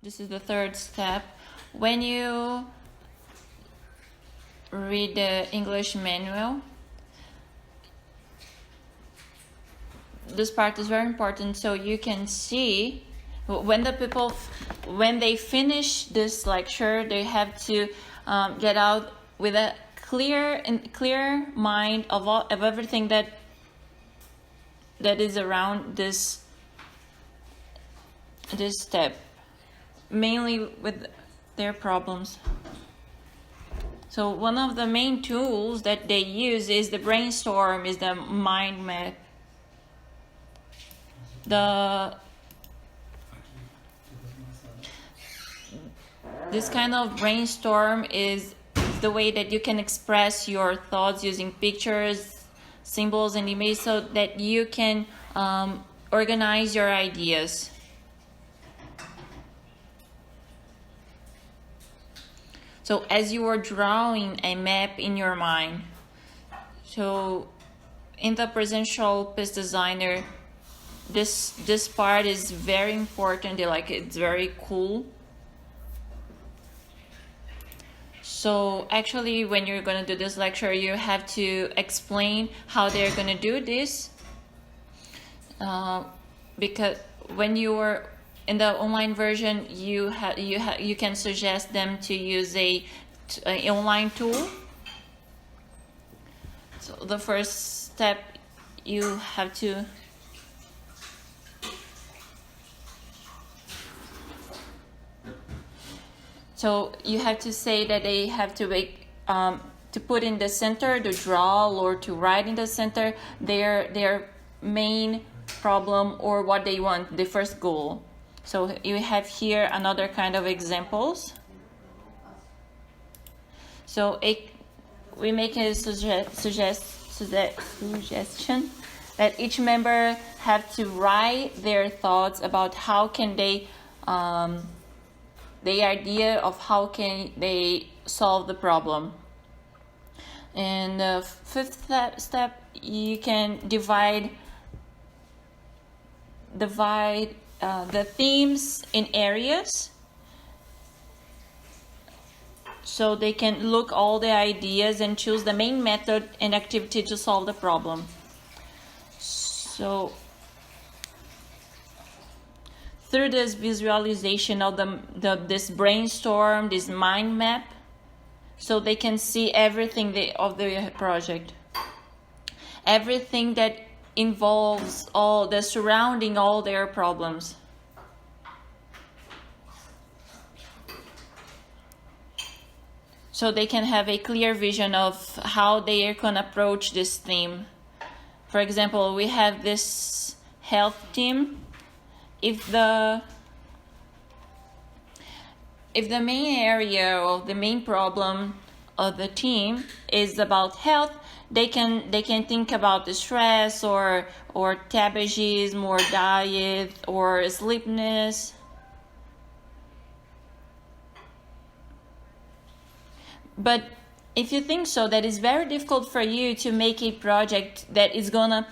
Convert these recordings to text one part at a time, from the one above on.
This is the third step. When you read the English manual, this part is very important, so you can see when the people, when they finish this lecture, they have to get out with a clear mind of everything that is around this step, mainly with their problems. So one of the main tools that they use is the brainstorm, is the mind map. This kind of brainstorm is the way that you can express your thoughts using pictures, symbols, and images, so that you can organize your ideas. So as you are drawing a map in your mind, so in the presential piece designer, this part is very important. It's very cool. So actually, when you're going to do this lecture, you have to explain how they're going to do this, because when you are in the online version, you can suggest them to use a online tool. So the first step, you have to say that they have to make to put in the center, to draw or to write in the center their main problem or what they want, the first goal. So you have here another kind of examples. So we make a suggestion that each member have to write their thoughts about how can they the idea of how can they solve the problem. And the fifth step, you can divide the themes in areas, so they can look all the ideas and choose the main method and activity to solve the problem. So through this visualization of this brainstorm, this mind map, so they can see everything of the project, everything that involves all the surrounding all their problems. So they can have a clear vision of how they are going to approach this theme. For example, we have this health theme. If the main area or the main problem of the team is about health, they can think about the stress or tabagism or diet or sleepiness. But if you think so, that is very difficult for you to make a project that is gonna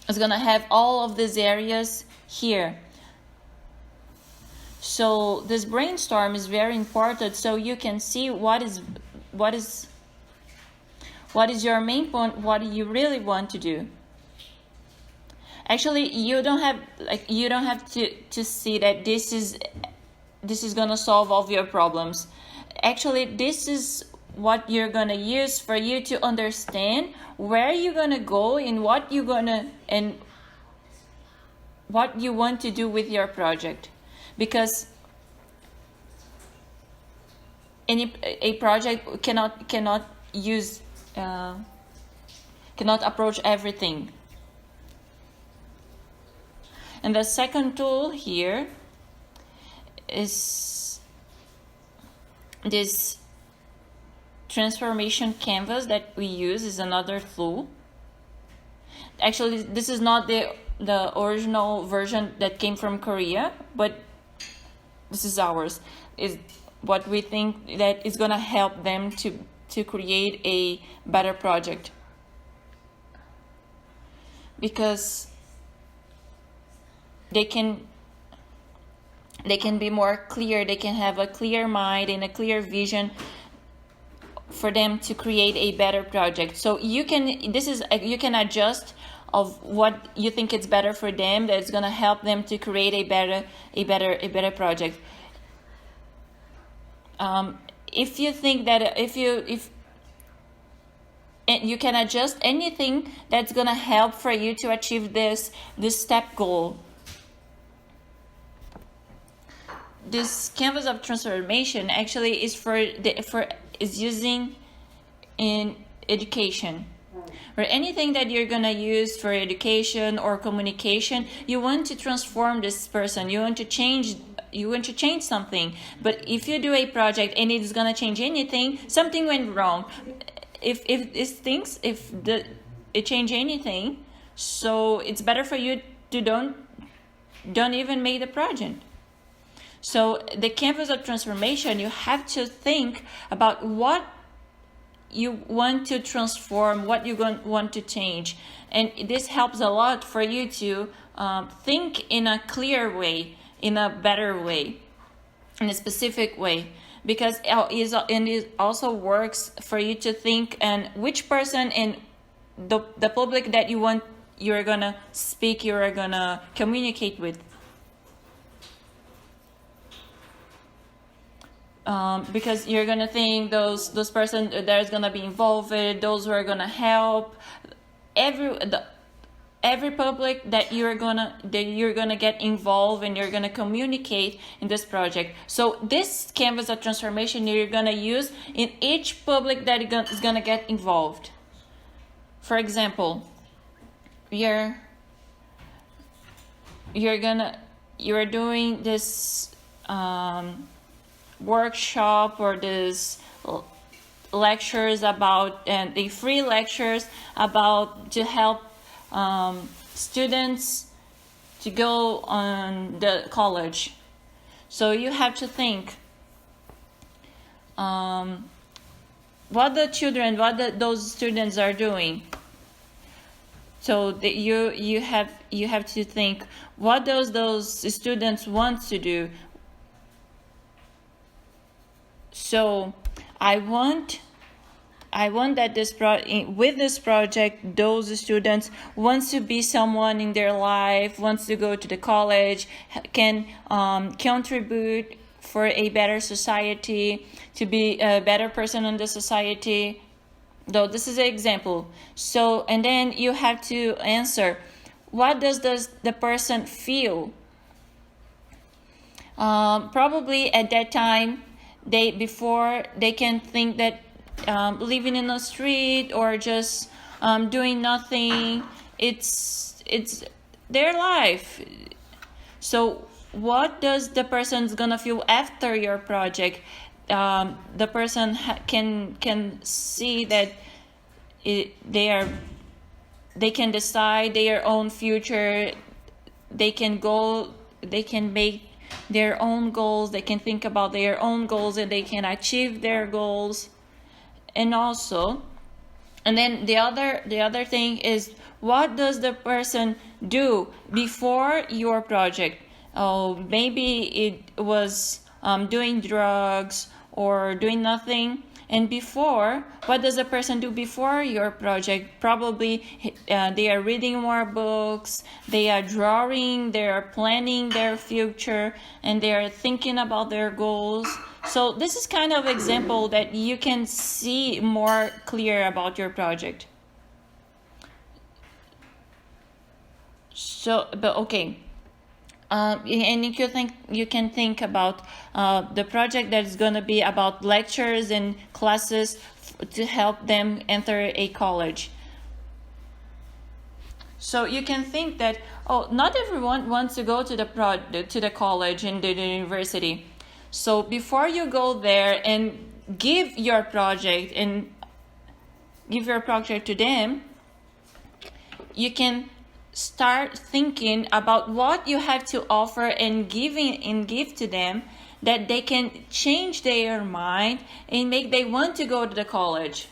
have all of these areas here. So this brainstorm is very important, so you can see what is your main point, what you really want to do. Actually, you don't have to see that this is gonna solve all of your problems. Actually, this is what you're gonna use for you to understand where you're gonna go and what you want to do with your project. Because a project cannot approach everything. And the second tool here is this transformation canvas that we use, is another tool. Actually, this is not the original version that came from Korea, but this is ours. Is what we think that is going to help them to create a better project. because they can be more clear, they can have a clear mind and a clear vision for them to create a better project. So you can adjust of what you think is better for them, that's going to help them to create a better project. If you think that if you can adjust anything that's going to help for you to achieve this step goal. This canvas of transformation actually is is using in education, or anything that you're gonna use for education or communication. You want to transform this person. You want to change something. But if you do a project and it's gonna change anything, something went wrong. If it change anything, so it's better for you to don't even make the project. So the canvas of transformation, you have to think about what you want to transform, what you want to change. And this helps a lot for you to think in a clear way, in a better way, in a specific way. Because it also works for you to think and which person in the public that you're gonna speak, you're gonna communicate with. Because you're gonna think those person that's gonna be involved, those who are gonna help, every public that you're gonna get involved and you're gonna communicate in this project. So this canvas of transformation you're gonna use in each public that is gonna get involved. For example, you're doing this workshop or this lectures about, and the free lectures about to help students to go on the college. So you have to think what those students are doing. So you have to think what those students want to do. So I want that with this project, those students wants to be someone in their life, wants to go to the college, can contribute for a better society, to be a better person in the society. Though this is an example. So, and then you have to answer, what does the person feel? Probably at that time, they can think that living in the street or just doing nothing, it's their life. So what does the person's gonna feel after your project? The person can see that they can decide their own future. They can make their own goals. They can think about their own goals and they can achieve their goals. And then the other thing is, what does the person do before your project? Oh, maybe it was doing drugs or doing nothing. And before, what does a person do before your project? Probably they are reading more books, they are drawing, they are planning their future, and they are thinking about their goals. So this is kind of example that you can see more clear about your project. So, but okay. And you can think about the project that is going to be about lectures and classes to help them enter a college. So you can think that, not everyone wants to go to the college and the university. So before you go there and give your project to them, you can start thinking about what you have to offer and give to them, that they can change their mind and they want to go to the college.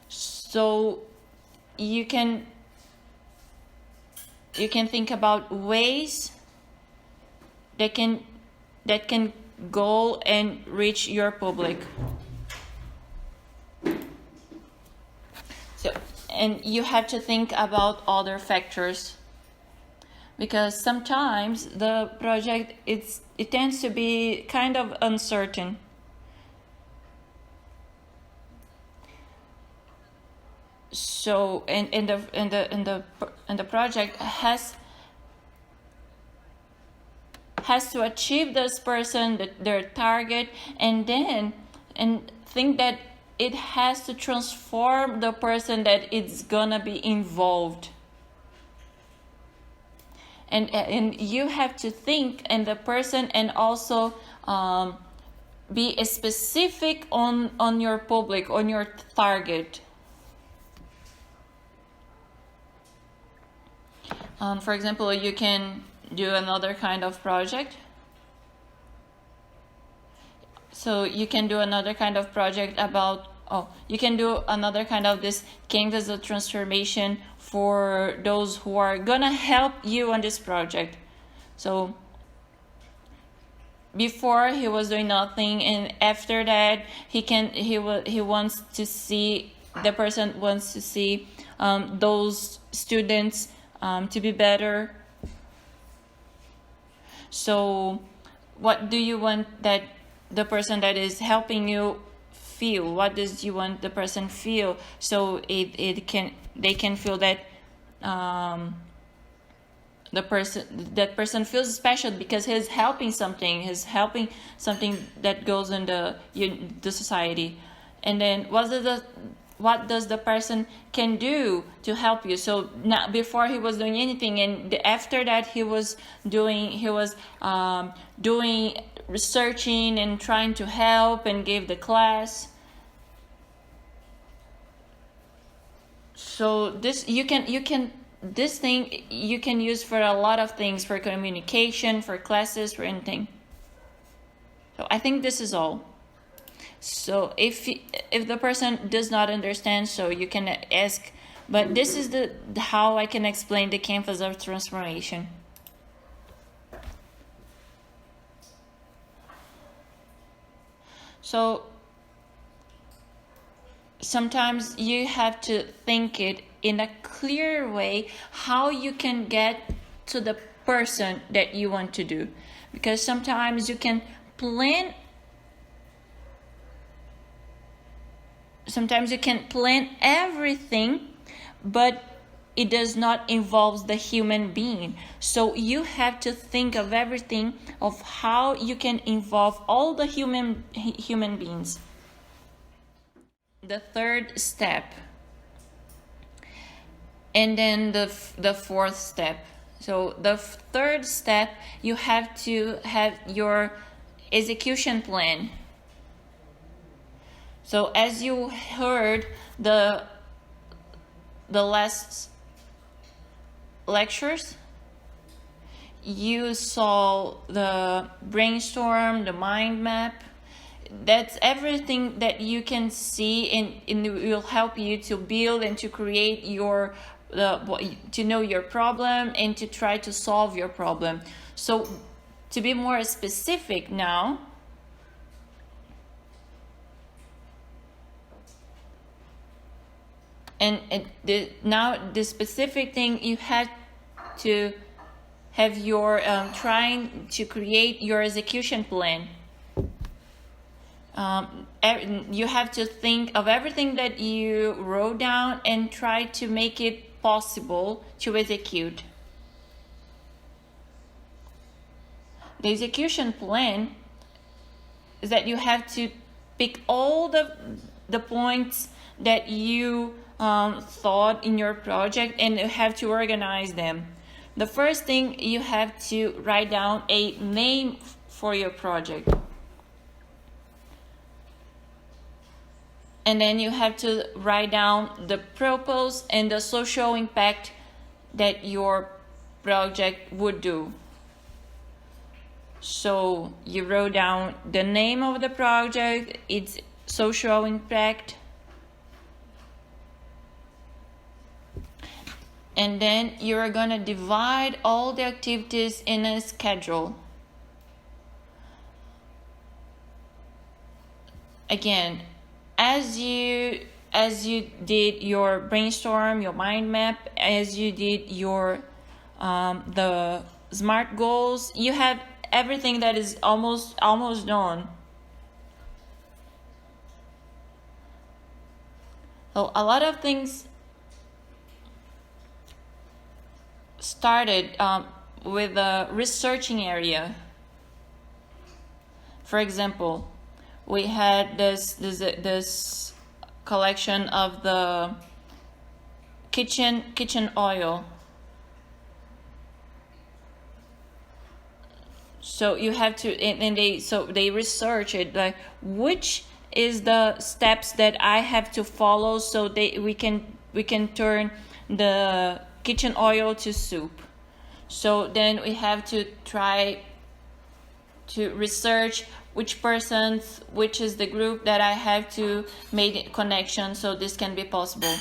So you can you can think about ways that can go and reach your public. So, and you have to think about other factors, because sometimes the project it tends to be kind of uncertain. So, and the project has to achieve this person, their target, and think that it has to transform the person that it's gonna be involved. And you have to think and the person, and also be specific on your public, on your target. For example, you can do another kind of project. So you can do another kind of project about, you can do another kind of this canvas of transformation for those who are gonna help you on this project. So before he was doing nothing, and after that he wants to see, the person wants to see those students to be better. So what do you want that the person that is helping you feel? What does you want the person feel? So they can feel that that person feels special because he's helping something. He's helping something that goes in the society. And then what does the person can do to help you? So now, before he was doing anything, and after that he was doing researching and trying to help and give the class. So this this thing you can use for a lot of things, for communication, for classes, for anything. So I think this is all. So if the person does not understand, so you can ask, but this is how I can explain the canvas of transformation. So sometimes you have to think it in a clear way how you can get to the person that you want to do, because sometimes you can plan everything, but it does not involve the human being. So you have to think of everything, of how you can involve all the human beings. The third step, and then the fourth step. So the third step, you have to have your execution plan. So as you heard the last lectures, you saw the brainstorm, the mind map. That's everything that you can see, and it will help you to build and to create to know your problem and to try to solve your problem. So to be more specific now, now the specific thing, you have to have your trying to create your execution plan. You have to think of everything that you wrote down and try to make it possible to execute. The execution plan is that you have to pick all the points that you thought in your project, and you have to organize them. The first thing, you have to write down a name for your project. And then you have to write down the purpose and the social impact that your project would do. So you wrote down the name of the project, its social impact. And then you're gonna divide all the activities in a schedule. Again, as you did your brainstorm, your mind map, as you did your the SMART goals, you have everything that is almost done. So a lot of things started with the researching area. For example, we had this collection of the kitchen oil. So you have to, and they research it, like which is the steps that I have to follow so we can turn the kitchen oil to soup. So then we have to try to research which is the group that I have to make a connection so this can be possible.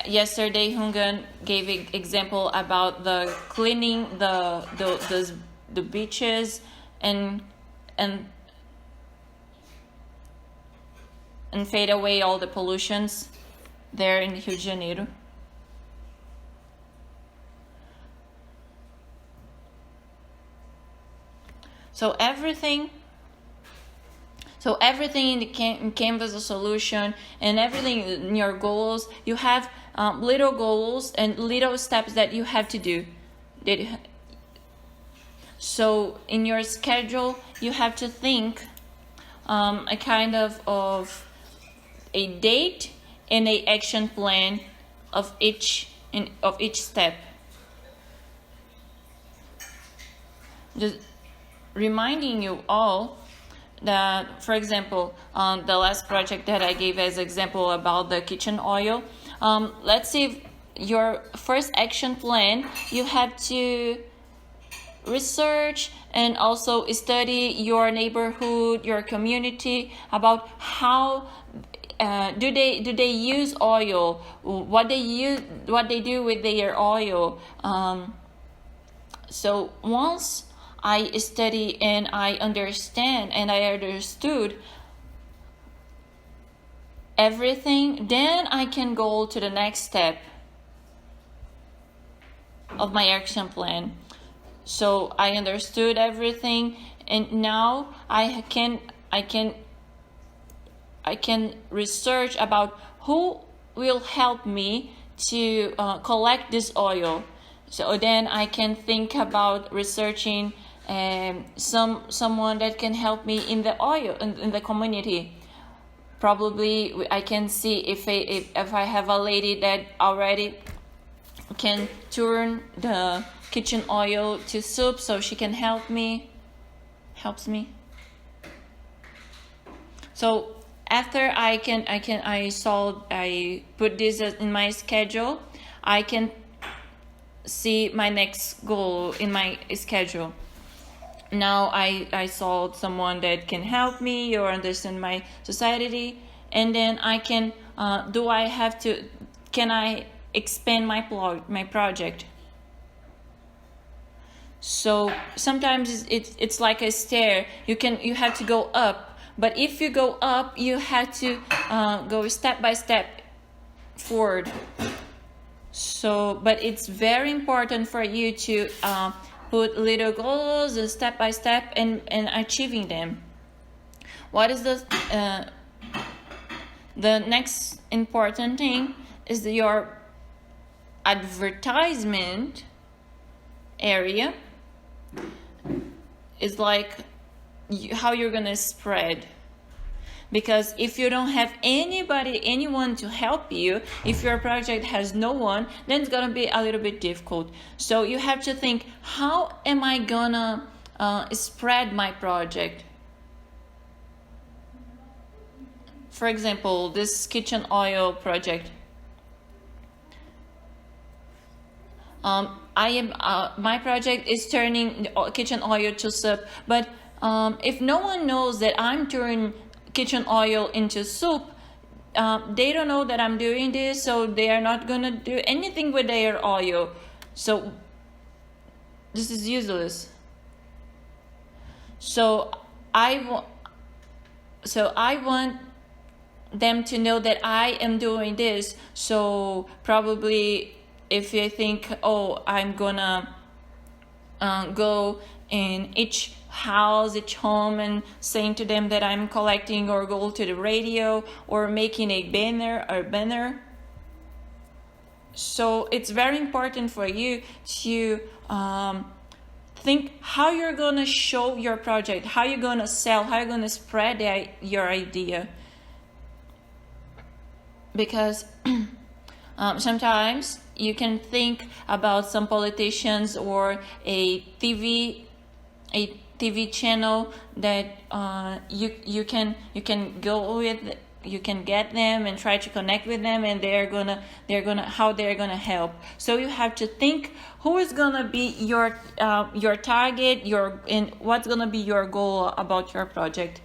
Yesterday Hungan gave an example about the cleaning the beaches and fade away all the pollutions there in Rio de Janeiro. So everything in the Canvas a solution, and everything in your goals, you have little goals and little steps that you have to do. So in your schedule, you have to think a kind of a date and a action plan of each step. Just reminding you all that, for example, the last project that I gave as example about the kitchen oil, let's say your first action plan, you have to research and also study your neighborhood, your community, about how do they use oil, what they do with their oil. So once I study and I understood everything, then I can go to the next step of my action plan. So I understood everything, and now I can research about who will help me to collect this oil. So then I can think about researching someone that can help me in the oil in the community. Probably I can see if I have a lady that already can turn the kitchen oil to soup, so she can helps me. So after I put this in my schedule, I can see my next goal in my schedule. Now I saw someone that can help me or understand my society, and then I can can I expand my project? So sometimes it's like a stair. You have to go up, but if you go up, you have to go step by step forward. So, but it's very important for you to put little goals step by step and achieving them. What is the next important thing is your advertisement area is like how you're gonna spread. Because if you don't have anyone to help you, if your project has no one, then it's gonna be a little bit difficult. So you have to think, how am I gonna spread my project? For example, this kitchen oil project. My project is turning kitchen oil to soup, but if no one knows that I'm turning kitchen oil into soup, they don't know that I'm doing this, so they are not gonna do anything with their audio. So this is useless. So I want them to know that I am doing this. So probably if you think, oh, I'm gonna go in each house, each home, and saying to them that I'm collecting, or go to the radio, or making a banner. So it's very important for you to think how you're gonna show your project, how you're gonna sell, how you're gonna spread your idea. Because sometimes you can think about some politicians or a TV channel that you can go with, you can get them and try to connect with them, and they're gonna help. So you have to think who is gonna be your target, and what's gonna be your goal about your project,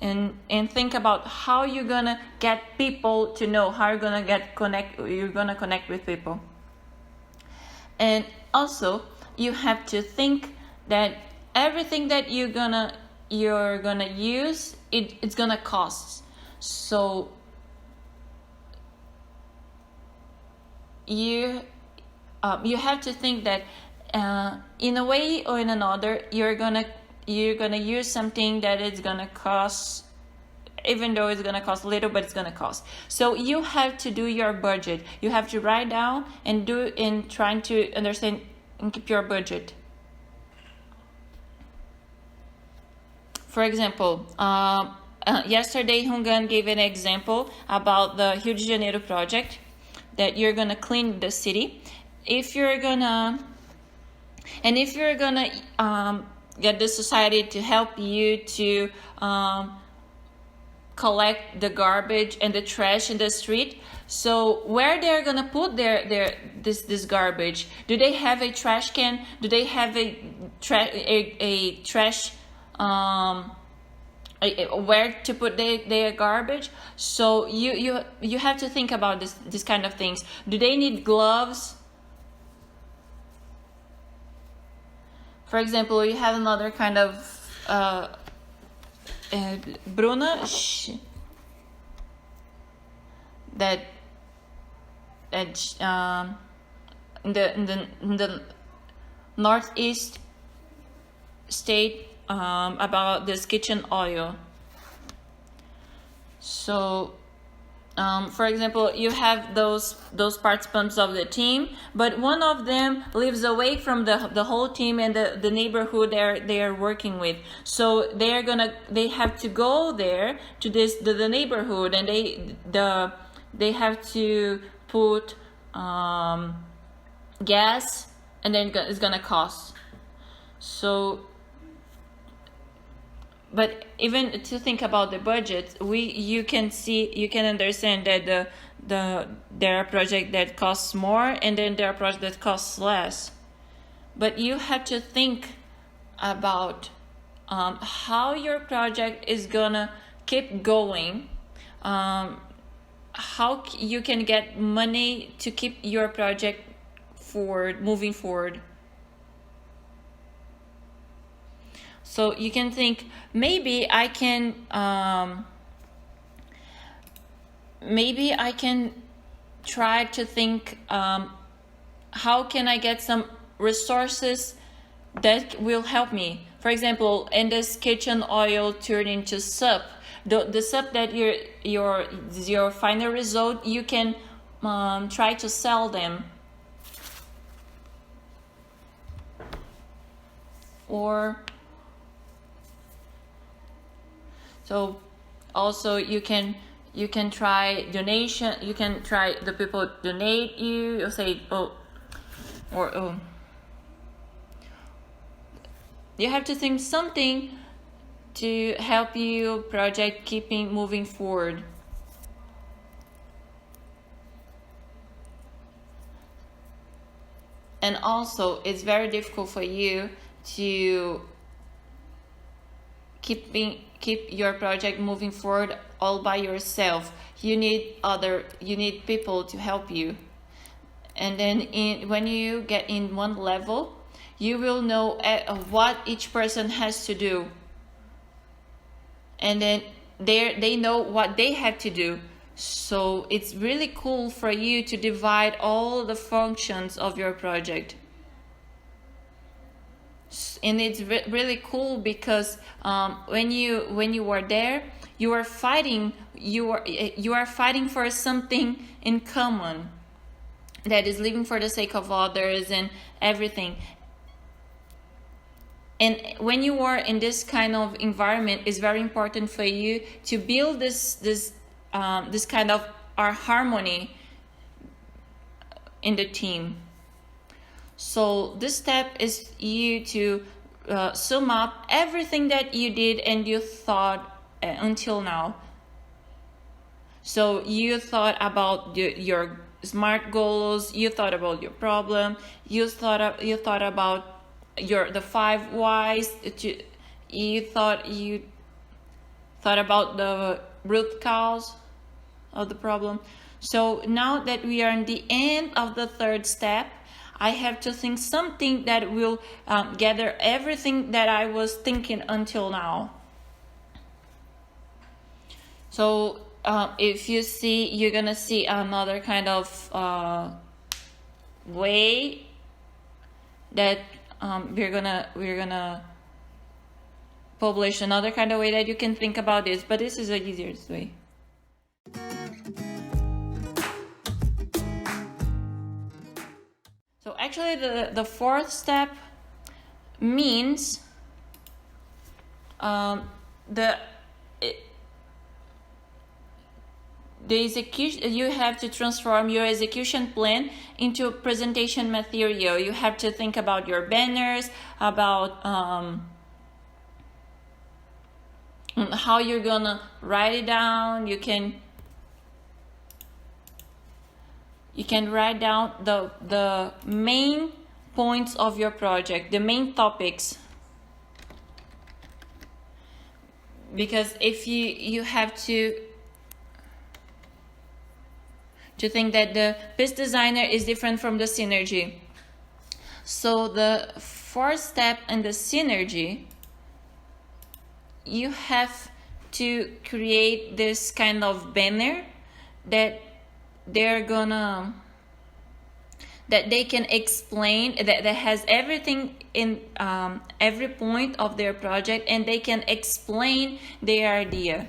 and think about how you're gonna get people to know, how you're gonna connect with people. And also you have to think that everything that you're gonna use, it's gonna cost. So you have to think that in a way or in another, you're gonna use something that it's gonna cost, even though it's gonna cost little, but it's gonna cost. So you have to do your budget. You have to write down and trying to understand and keep your budget. For example, yesterday Hungan gave an example about the Rio de Janeiro project, that you're gonna clean the city. If you're gonna get the society to help you to collect the garbage and the trash in the street, so where they're gonna put this garbage? Do they have a trash can? Do they have a trash where to put their garbage? So you have to think about this kind of things. Do they need gloves? For example, you have another kind of Bruna that in the northeast state about this kitchen oil. So for example, you have those participants of the team, but one of them lives away from the whole team and the neighborhood they are working with. So they have to go there to the neighborhood, and they have to put gas, and then it's gonna cost. So, but even to think about the budget, you can understand that there are projects that costs more, and then there are projects that costs less. But you have to think about how your project is gonna keep going, how you can get money to keep your project moving forward. So you can think, maybe I can try to think, how can I get some resources that will help me? For example, in this kitchen oil turned into soap, the soap that your final result, you can try to sell them. Or so also you can try donation. You can try the people donate you, or say you have to think something to help you project keeping moving forward. And also it's very difficult for you to keep your project moving forward all by yourself. You need people to help you. And then when you get in one level, you will know what each person has to do, and then they know what they have to do. So it's really cool for you to divide all the functions of your project. And it's really cool because when you are there, you are fighting for something in common, that is living for the sake of others and everything. And when you are in this kind of environment, it's very important for you to build this kind of harmony in the team. So this step is you to sum up everything that you did and you thought until now. So you thought about your SMART goals, you thought about your problem, you thought about the 5 whys, you thought about the root cause of the problem. So now that we are in the end of the 3rd step, I have to think something that will gather everything that I was thinking until now. So if you see, you're gonna see another kind of way that we're gonna publish another kind of way that you can think about this, but this is the easiest way. So actually the 4th step means the execution. You have to transform your execution plan into presentation material. You have to think about your banners, about how you're gonna write it down. You can write down the main points of your project, the main topics. Because if you have to think that the piece designer is different from the synergy. So the 4th step in the synergy, you have to create this kind of banner that they can explain, that has everything in every point of their project, and they can explain their idea.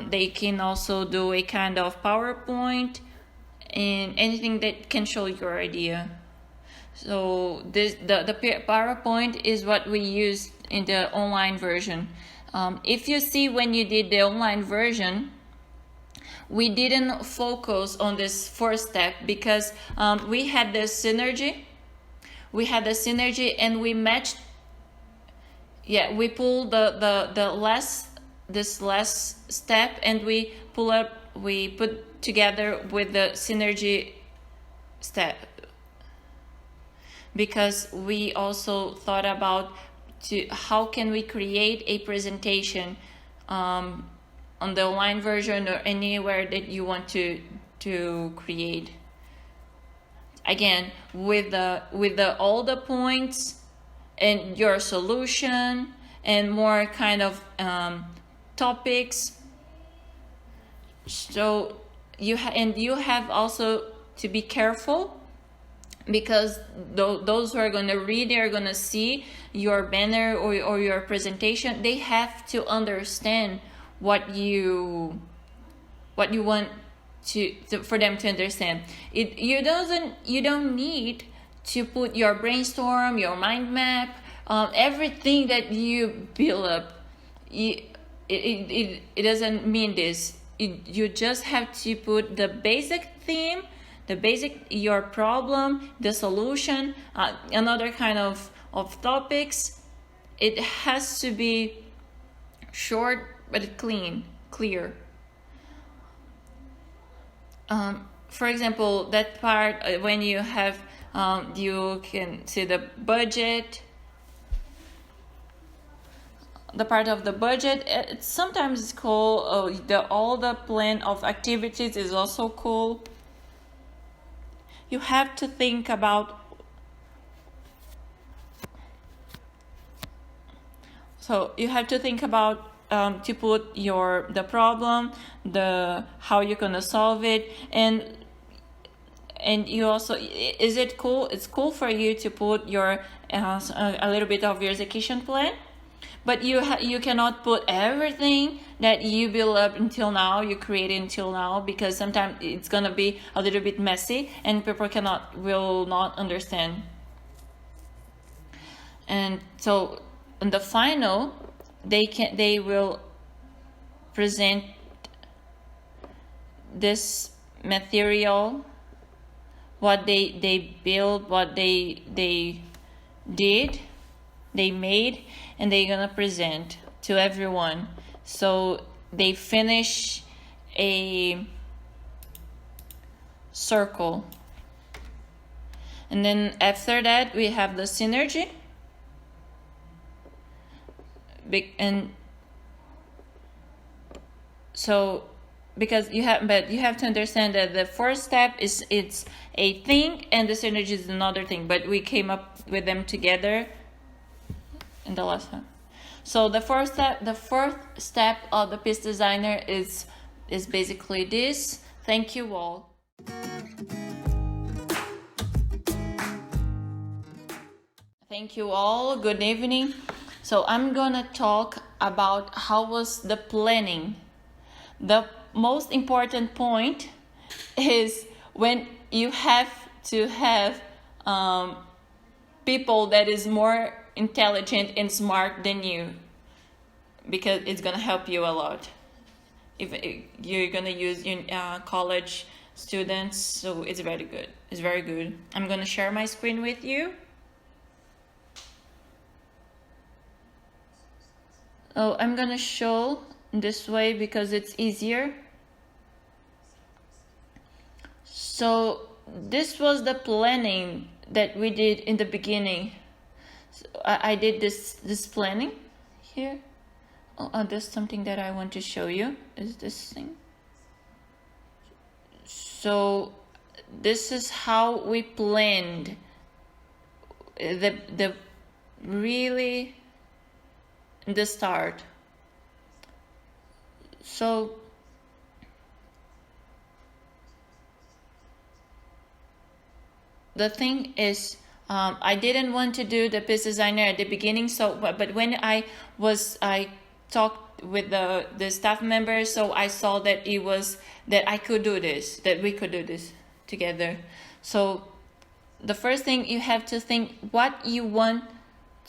They can also do a kind of PowerPoint and anything that can show your idea. So the PowerPoint is what we use in the online version. If you see, when you did the online version, we didn't focus on this 4th step because we had the synergy. And we matched. Yeah, we pulled this last step, and we put together with the synergy step, because we also thought about how can we create a presentation on the online version or anywhere that you want to create. Again, with all the points and your solution and more kind of topics. So you have also to be careful, because those who are going to read, they are going to see your banner or your presentation. They have to understand what you want for them to understand. You don't need to put your brainstorm, your mind map, everything that you build up. It doesn't mean this. You just have to put the basic theme, your problem, the solution, another kind of topics. It has to be short but clear. For example, that part when you have you can see the budget, the part of the budget, sometimes it's cool. All the plan of activities is also cool. You have to think about. So you have to think about to put the problem, how you're gonna solve it, and you also, is it cool? It's cool for you to put your a little bit of your execution plan, but you cannot put everything that you build up until now, you created until now, because sometimes it's gonna be a little bit messy and people will not understand. And so in the final, they will present this material, what they built, what they made, and they're gonna present to everyone. So they finish a circle, and then after that we have the synergy. And so because you have to understand that the first step it's a thing and the synergy is another thing, but we came up with them together in the last time. So the fourth step of the piece designer is basically this. Thank you all. Thank you all. Good evening. So I'm gonna talk about how was the planning. The most important point is when you have to have people that is more intelligent and smart than you, because it's gonna help you a lot. If you're gonna use college students, so it's very good. It's very good. I'm gonna share my screen with you. Oh, I'm gonna show this way because it's easier. So this was the planning that we did in the beginning. So I did this planning here. Oh, there's something that I want to show you. Is this thing? So this is how we planned the really the start. So the thing is, I didn't want to do the piece designer at the beginning. So, but when I talked with the staff members, so I saw that I could do this, that we could do this together. So the first thing, you have to think what you want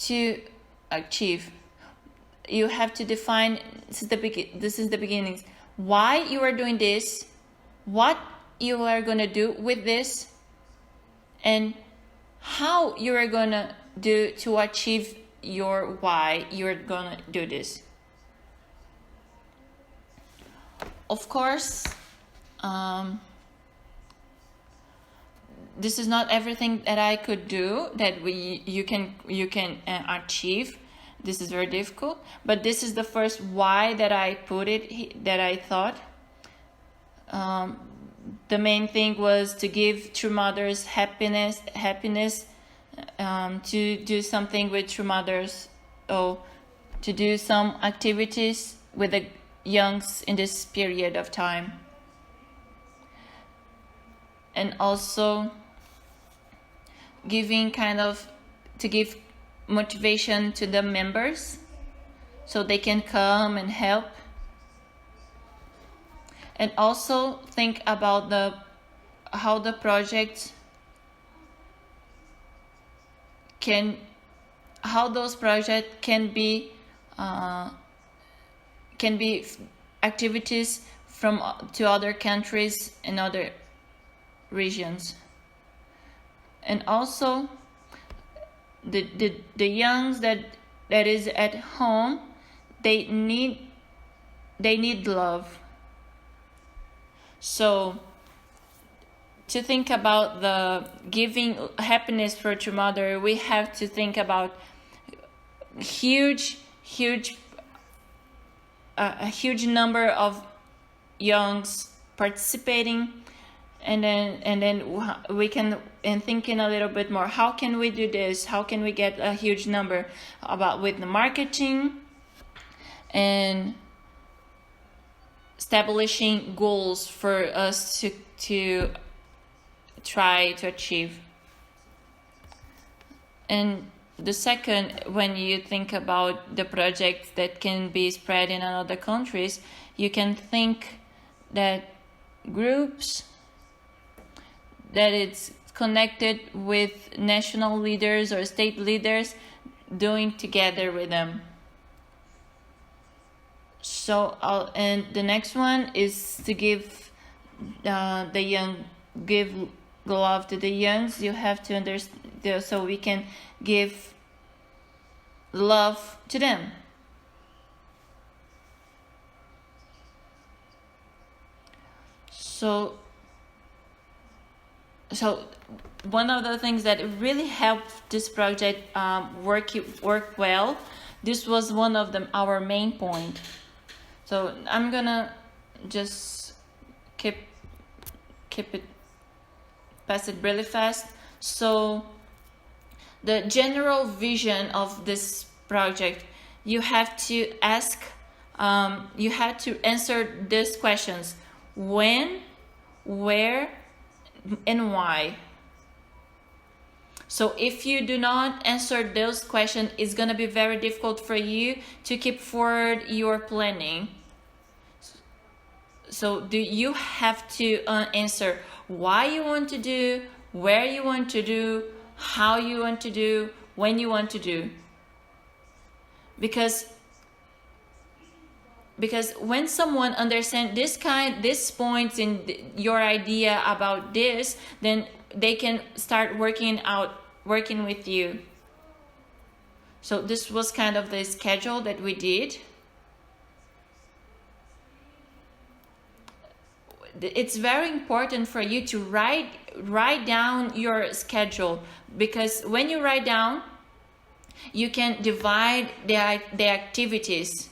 to achieve. You have to define, this is the beginnings, why you are doing this, what you are going to do with this, and how you are going to do to achieve your why you're going to do this. Of course, this is not everything that I could do that you can achieve. This is very difficult, but this is the first why that I put it, that I thought. The main thing was to give true mothers happiness, to do something with true mothers, or to do some activities with the youngs in this period of time. And also to give motivation to the members so they can come and help. And also think about how the project how those projects can be activities to other countries and other regions. And also the youngs that is at home, they need love. So to think about the giving happiness for true mother, we have to think about huge a huge number of youngs participating, and then we can, and thinking a little bit more, how can we do this, how can we get a huge number, about with the marketing and establishing goals for us to try to achieve. And the second, when you think about the projects that can be spread in other countries, you can think that groups that it's connected with national leaders or state leaders doing together with them. So, and the next one is to give the young, give love to the youngs. You have to understand, so we can give love to them. So one of the things that really helped this project work well, this was one of our main point. So I'm gonna just keep it, pass it really fast. So the general vision of this project, you have to ask, you have to answer these questions: when, where, and why. So if you do not answer those questions, it's going to be very difficult for you to keep forward your planning. So you have to answer why you want to do, where you want to do, how you want to do, when you want to do. Because when someone understands these points in your idea about this, then they can start working with you. So this was kind of the schedule that we did. It's very important for you to write down your schedule, because when you write down, you can divide the activities.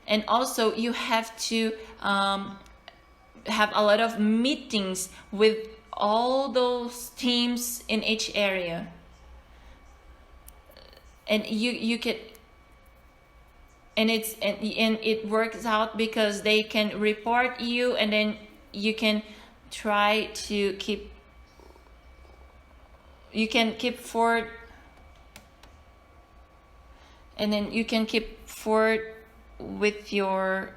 And also you have to have a lot of meetings with all those teams in each area. And you can, and it works out because they can report you, and then you can try to keep forward, and then you can keep forward with your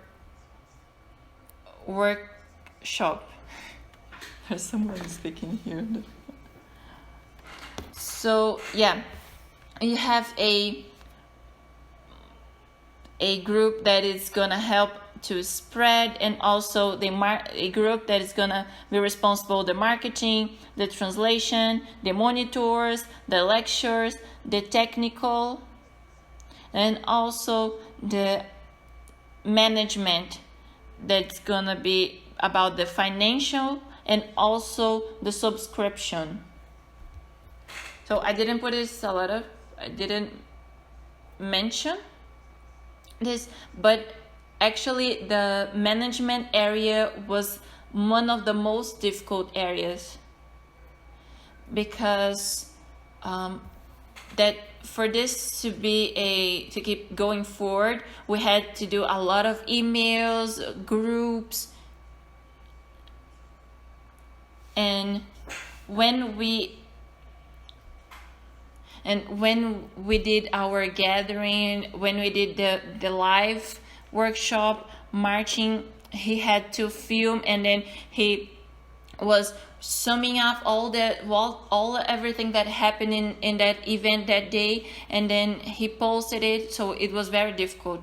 workshop. There's someone speaking here. So yeah, you have a group that is gonna help to spread, and also a group that is gonna be responsible the marketing, the translation, the monitors, the lectures, the technical, and also the management that's gonna be about the financial and also the subscription. So I didn't put this I didn't mention this, but actually the management area was one of the most difficult areas, because that for this to keep going forward, we had to do a lot of emails, groups, and when we did our gathering, when we did the live workshop, Martin, he had to film, and then he was summing up everything that happened in that event that day, and then he posted it. So it was very difficult.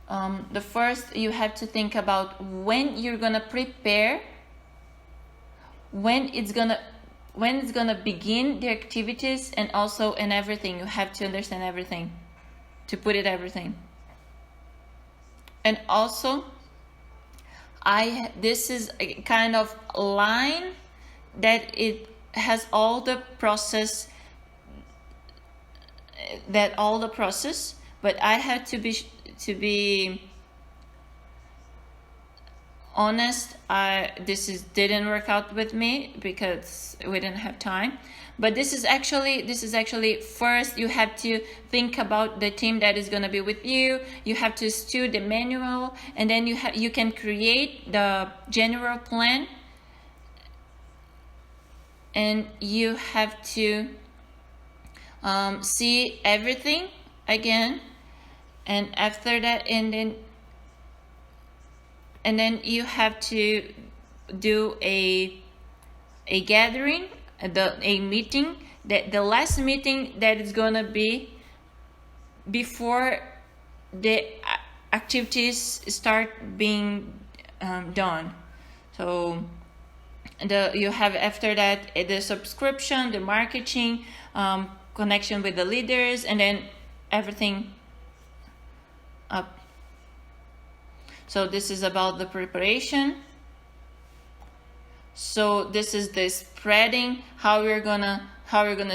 The first, you have to think about when you're gonna prepare, when it's gonna begin the activities, and also in everything. You have to understand everything, to put it everything. And also, this is a kind of line that it has all the process, but I had to be honest, didn't work out with me because we didn't have time. But this is actually first you have to think about the team that is going to be with you. You have to study the manual, and then you can create the general plan, and you have to see everything again, and after that, and then you have to do a gathering, a meeting, the last meeting that is gonna be before the activities start being done. So you have after that the subscription, the marketing, connection with the leaders, and then everything up. So this is about the preparation. So this is the spreading, how we're gonna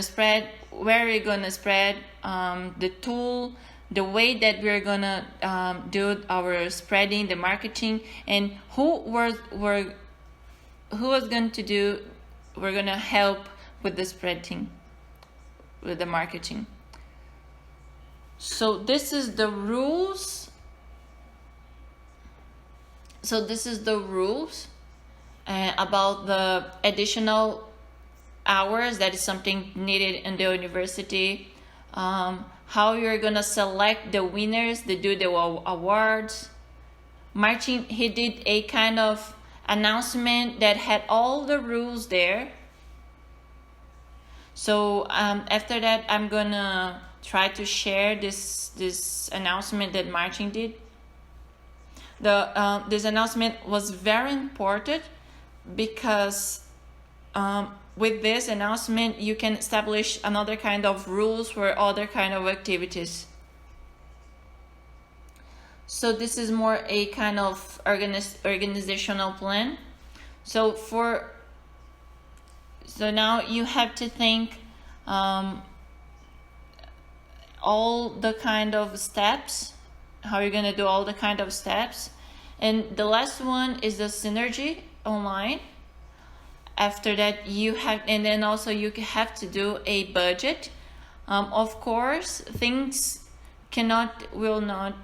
spread, where we're gonna spread, the tool, the way that we're gonna do our spreading, the marketing, and who was going to do, we're gonna help with the spreading, with the marketing. So this is the rules. So this is the rules about the additional hours. That is something needed in the university. How you're gonna select the winners, they do the awards. Martin, he did a kind of announcement that had all the rules there. So after that, I'm gonna try to share this announcement that Martin did. This announcement was very important because with this announcement you can establish another kind of rules for other kind of activities. So this is more a kind of organizational plan. So now you have to think all the kind of steps, how you're gonna do all the kind of steps. And the last one is the synergy online. After that you have, and then also you have to do a budget. Of course things will not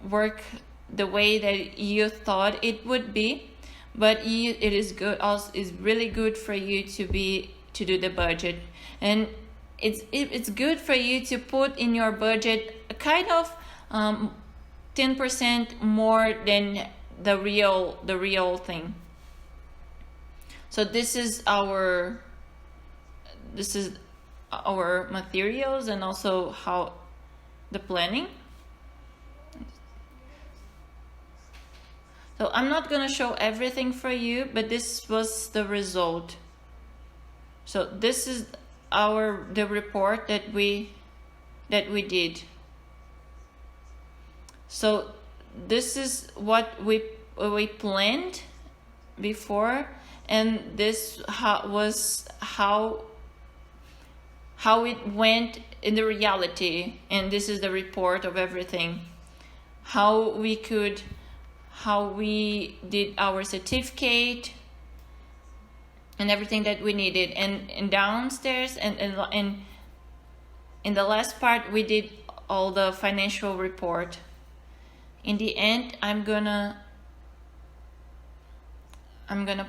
work the way that you thought it would be, but it is good, also is really good for you to do the budget. And it's good for you to put in your budget a kind of 10% more than the real thing. So this is our materials, and also how the planning. So I'm not gonna show everything for you, but this was the result. So this is the report that we did. So this is what we planned before, and this was how it went in the reality, and this is the report of everything. How we did our certificate and everything that we needed, and downstairs and in the last part we did all the financial report. In the end, I'm gonna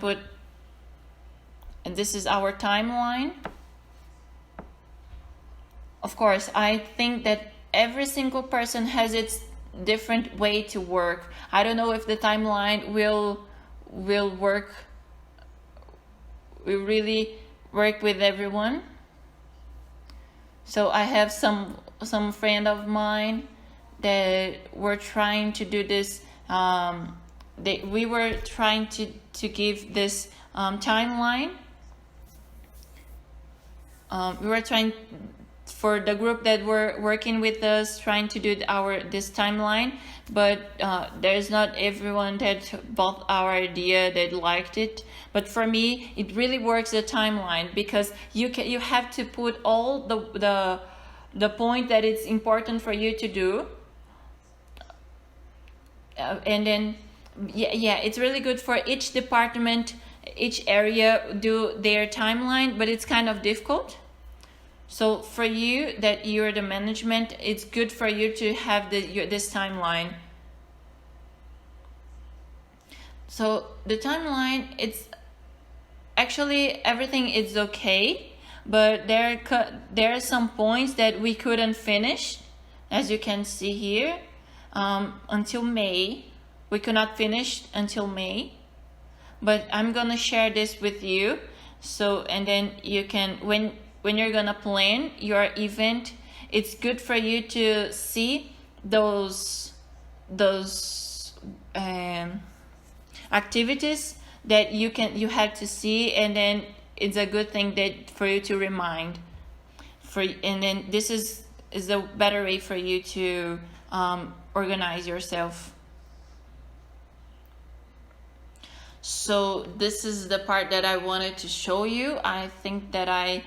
put, and this is our timeline. Of course, I think that every single person has its different way to work. I don't know if the timeline will work. We really work with everyone. So I have some friend of mine that were trying to do this. We were trying to give this timeline. We were trying, for the group that were working with us, trying to do this timeline, but there's not everyone that bought our idea, that liked it. But for me, it really works, the timeline, because you have to put all the point that it's important for you to do, and then yeah, it's really good for each department, each area do their timeline, but it's kind of difficult. So for you, that you're the management, it's good for you to have this timeline. So the timeline, it's actually everything is okay, but there are some points that we couldn't finish, as you can see here, until May. We could not finish until May, but I'm gonna share this with you. So, and then you can, when you're gonna plan your event, it's good for you to see those activities that you have to see, and then it's a good thing that for you to remind and then this is a better way for you to organize yourself. So this is the part that I wanted to show you. I think that I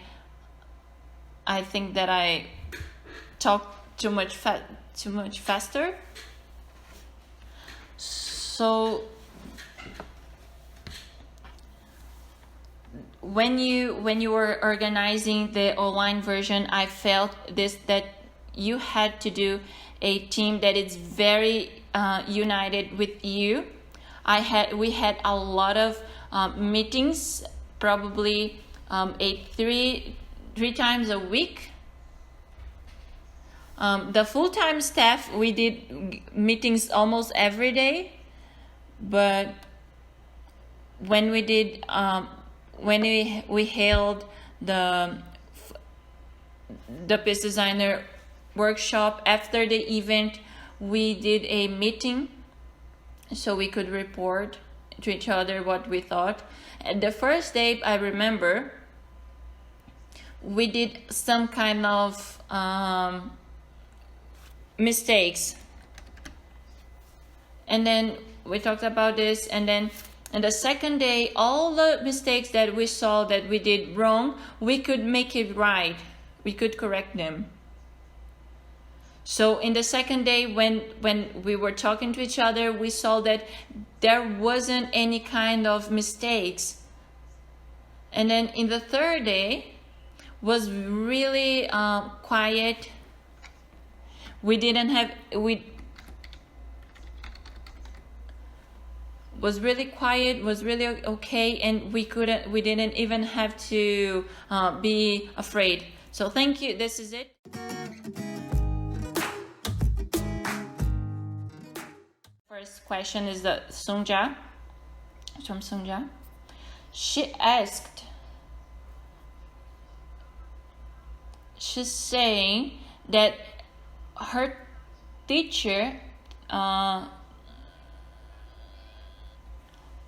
talk too much faster. So when you were organizing the online version, I felt that you had to do a team that is very united with you. We had a lot of meetings, probably three times a week. The full-time staff, we did meetings almost every day, but when we did when we held the Piece Designer workshop after the event, we did a meeting so we could report to each other what we thought. And the first day, I remember, we did some kind of mistakes, and then we talked about this, and then and the second day, all the mistakes that we saw that we did wrong, we could make it right. We could correct them. So in the second day, when we were talking to each other, we saw that there wasn't any kind of mistakes. And then in the third day, was really quiet. Was really quiet, was really okay, and we didn't even have to be afraid. So thank you. This is it. First question is the Sunja, from Sunja. She asked, she's saying that her teacher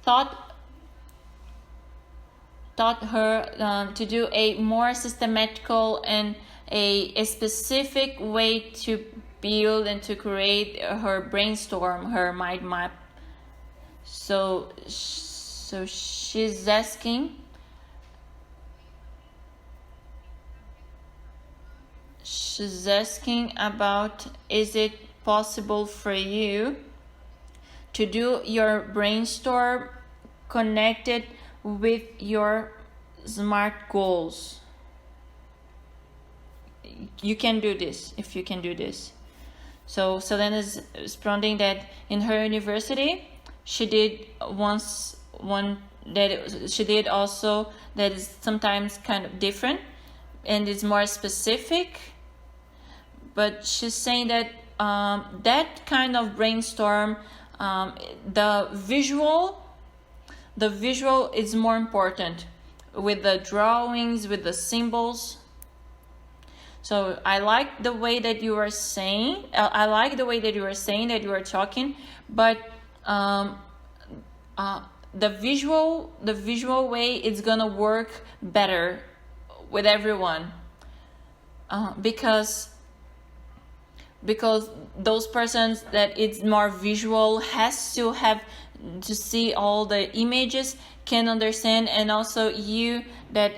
taught her to do a more systematical and a specific way to build and to create her brainstorm, her mind map. So she's asking, about, is it possible for you to do your brainstorm connected with your SMART goals? You can do this, if you can do this. So Selena is responding that in her university, she did one that she did also that is sometimes kind of different and is more specific. But she's saying that that kind of brainstorm, the visual is more important, with the drawings, with the symbols. So I like the way that you are saying. I like the way that you are saying, that you are talking, but the visual way is gonna work better with everyone, because those persons that it's more visual has to have to see all the images, can understand, and also you that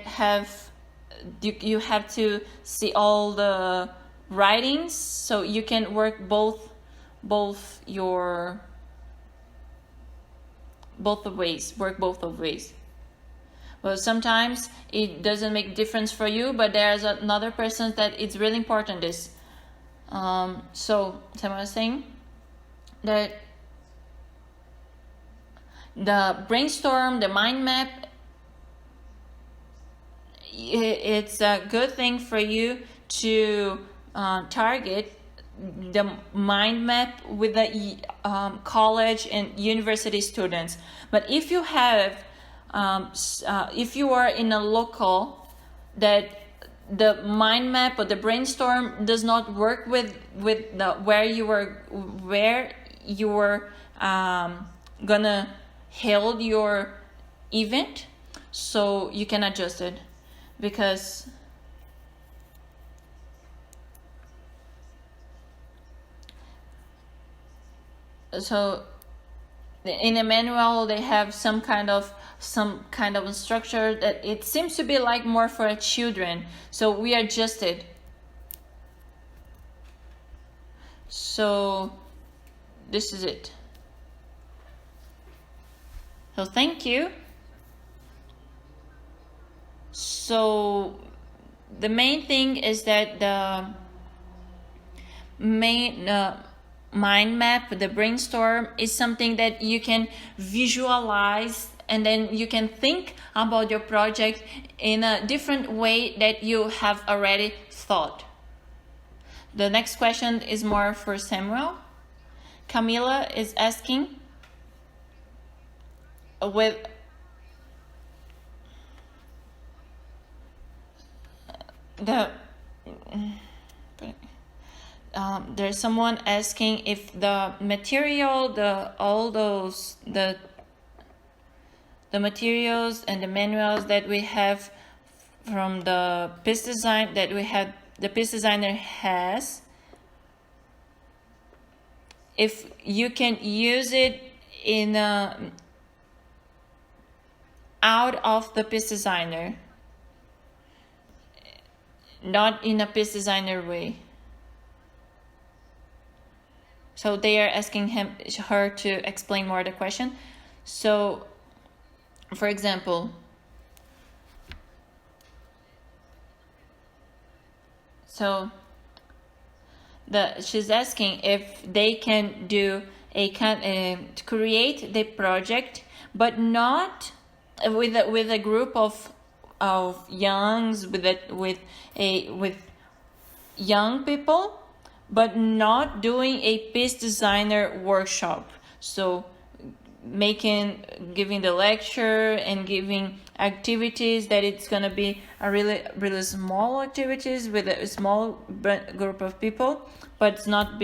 you have to see all the writings, so you can work both your both of ways, work both of ways. Well, sometimes it doesn't make difference for you, but there's another person that it's really important this. So someone was saying that the brainstorm, the mind map, it's a good thing for you to target the mind map with the college and university students. But if you have if you are in a local that the mind map or the brainstorm does not work with the where you were gonna hold your event, so you can adjust it, because so in a manual they have some kind of structure that it seems to be like more for children, so we adjusted. So this is it. So thank you. So the main thing is that the main mind map, the brainstorm, is something that you can visualize, and then you can think about your project in a different way that you have already thought. The next question is more for Samuel. Camila is asking with the there's someone asking if the material, the materials and the manuals that we have from the piece design that we had, the piece designer has, if you can use it in out of the piece designer, not in a piece designer way. So they are asking her to explain more the question. So, for example, she's asking if they can do to create the project, but not with a group of youngs, with young people, but not doing a piece designer workshop. So giving the lecture and giving activities that it's gonna be a really small activities with a small group of people, but it's not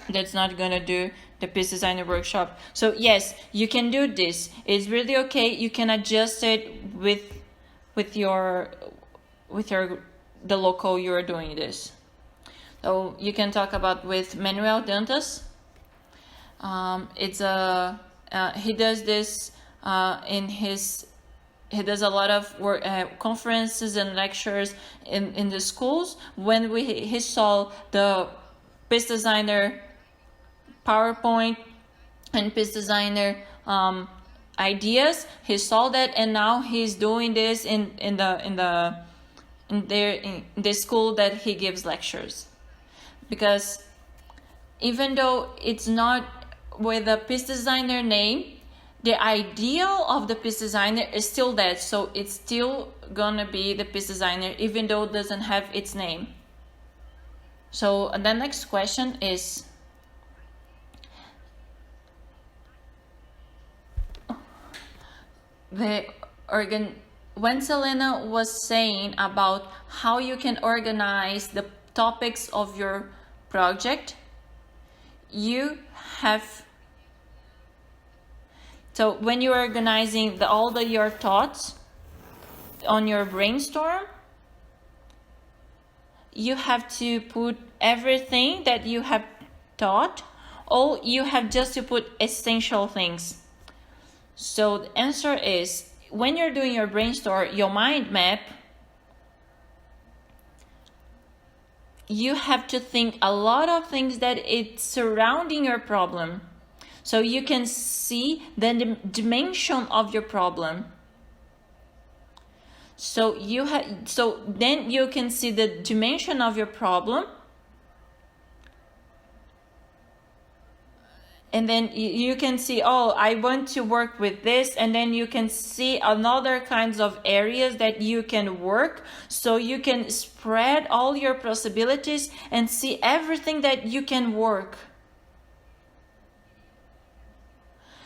that's not gonna do the piece designer workshop. So yes, you can do this. It's really okay. You can adjust it with the local you're doing this. So you can talk about with Manuel Dantas. He does this he does a lot of work, conferences and lectures in the schools. When he saw the piece designer PowerPoint and piece designer ideas, he saw that, and now he's doing this in the school that he gives lectures. Because even though it's not with a piece designer name, the ideal of the piece designer is still that, so it's still gonna be the piece designer even though it doesn't have its name. So the next question is, when Selena was saying about how you can organize the topics of your project, you have, so when you're organizing your thoughts on your brainstorm, you have to put everything that you have thought, or you have just to put essential things. So the answer is, when you're doing your brainstorm, your mind map, you have to think a lot of things that it's surrounding your problem. So you can see the dimension of your problem. So then you can see the dimension of your problem. And then you can see, oh, I want to work with this. And then you can see another kinds of areas that you can work. So you can spread all your possibilities and see everything that you can work.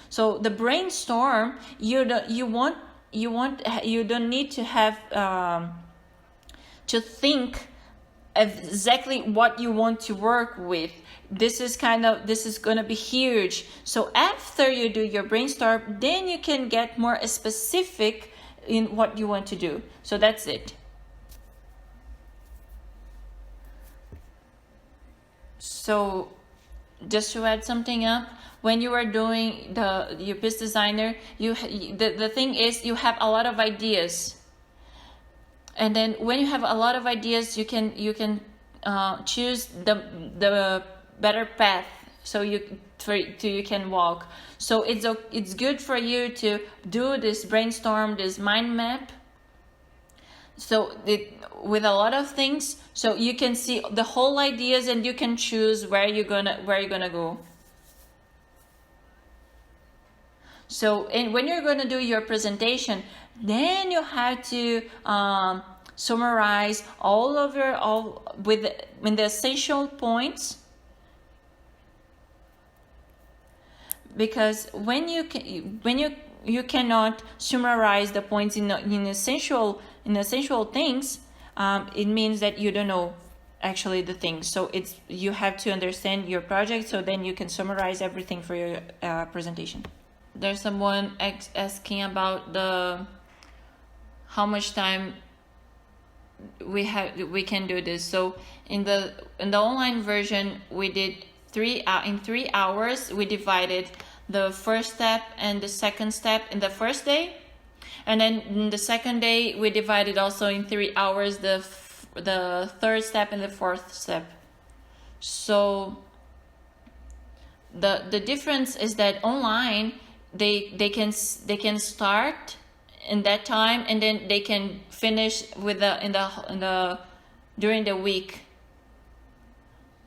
So the brainstorm, you don't need to have to think exactly what you want to work with. This is going to be huge. So after you do your brainstorm, then you can get more specific in what you want to do. So that's it. So just to add something up, when you are doing your business designer, the thing is you have a lot of ideas. And then when you have a lot of ideas, you can choose the better path so you can walk. So it's good for you to do this brainstorm, this mind map. So with a lot of things, so you can see the whole ideas and you can choose where you're gonna go. So when you're gonna do your presentation, then you have to summarize with the essential points. Because when you cannot summarize the points in essential things, it means that you don't know actually the things. So you have to understand your project, so then you can summarize everything for your presentation. There's someone asking about how much time we can do this. So in the online version, we did in 3 hours. We divided the first step and the second step in the first day, and then in the second day we divided also in 3 hours the third step and the fourth step. So the difference is that online they can start in that time, and then they can finish with during the week.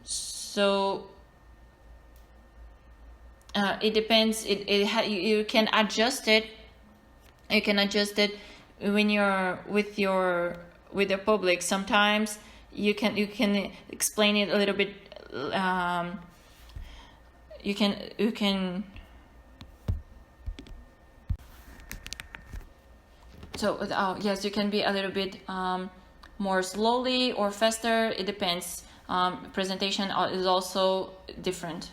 So it depends. You can adjust it. You can adjust it when you're with the public. Sometimes you can explain it a little bit. You can. So yes, you can be a little bit more slowly or faster. It depends. Presentation is also different.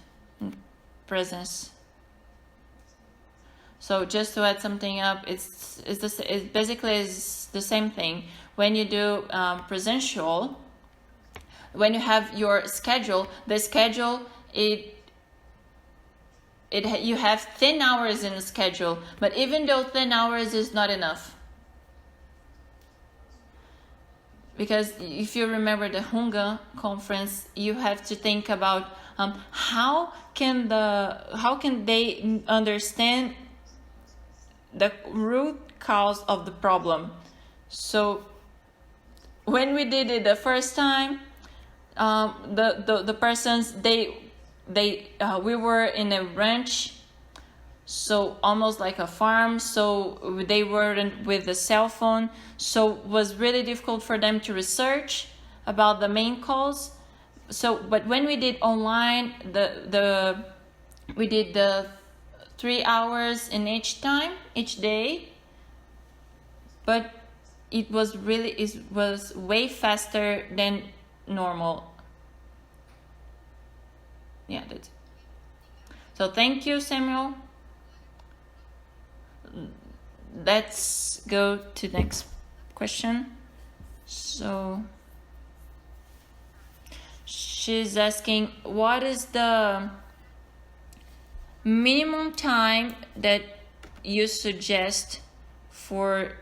Presence. So just to add something up, it's basically the same thing. When you do presential, when you have your schedule, the schedule you have 10 hours in the schedule, but even though 10 hours is not enough, because if you remember the 𝐘𝐿 conference, you have to think about how can they understand the root cause of the problem. So when we did it the first time, the persons we were in a ranch, so almost like a farm, so they weren't with the cell phone, so it was really difficult for them to research about the main cause. So but when we did online, we did the 3 hours in each day, but it was way faster than normal. Yeah, that's it. So thank you, Samuel. Let's go to the next question. So she's asking, what is the minimum time that you suggest for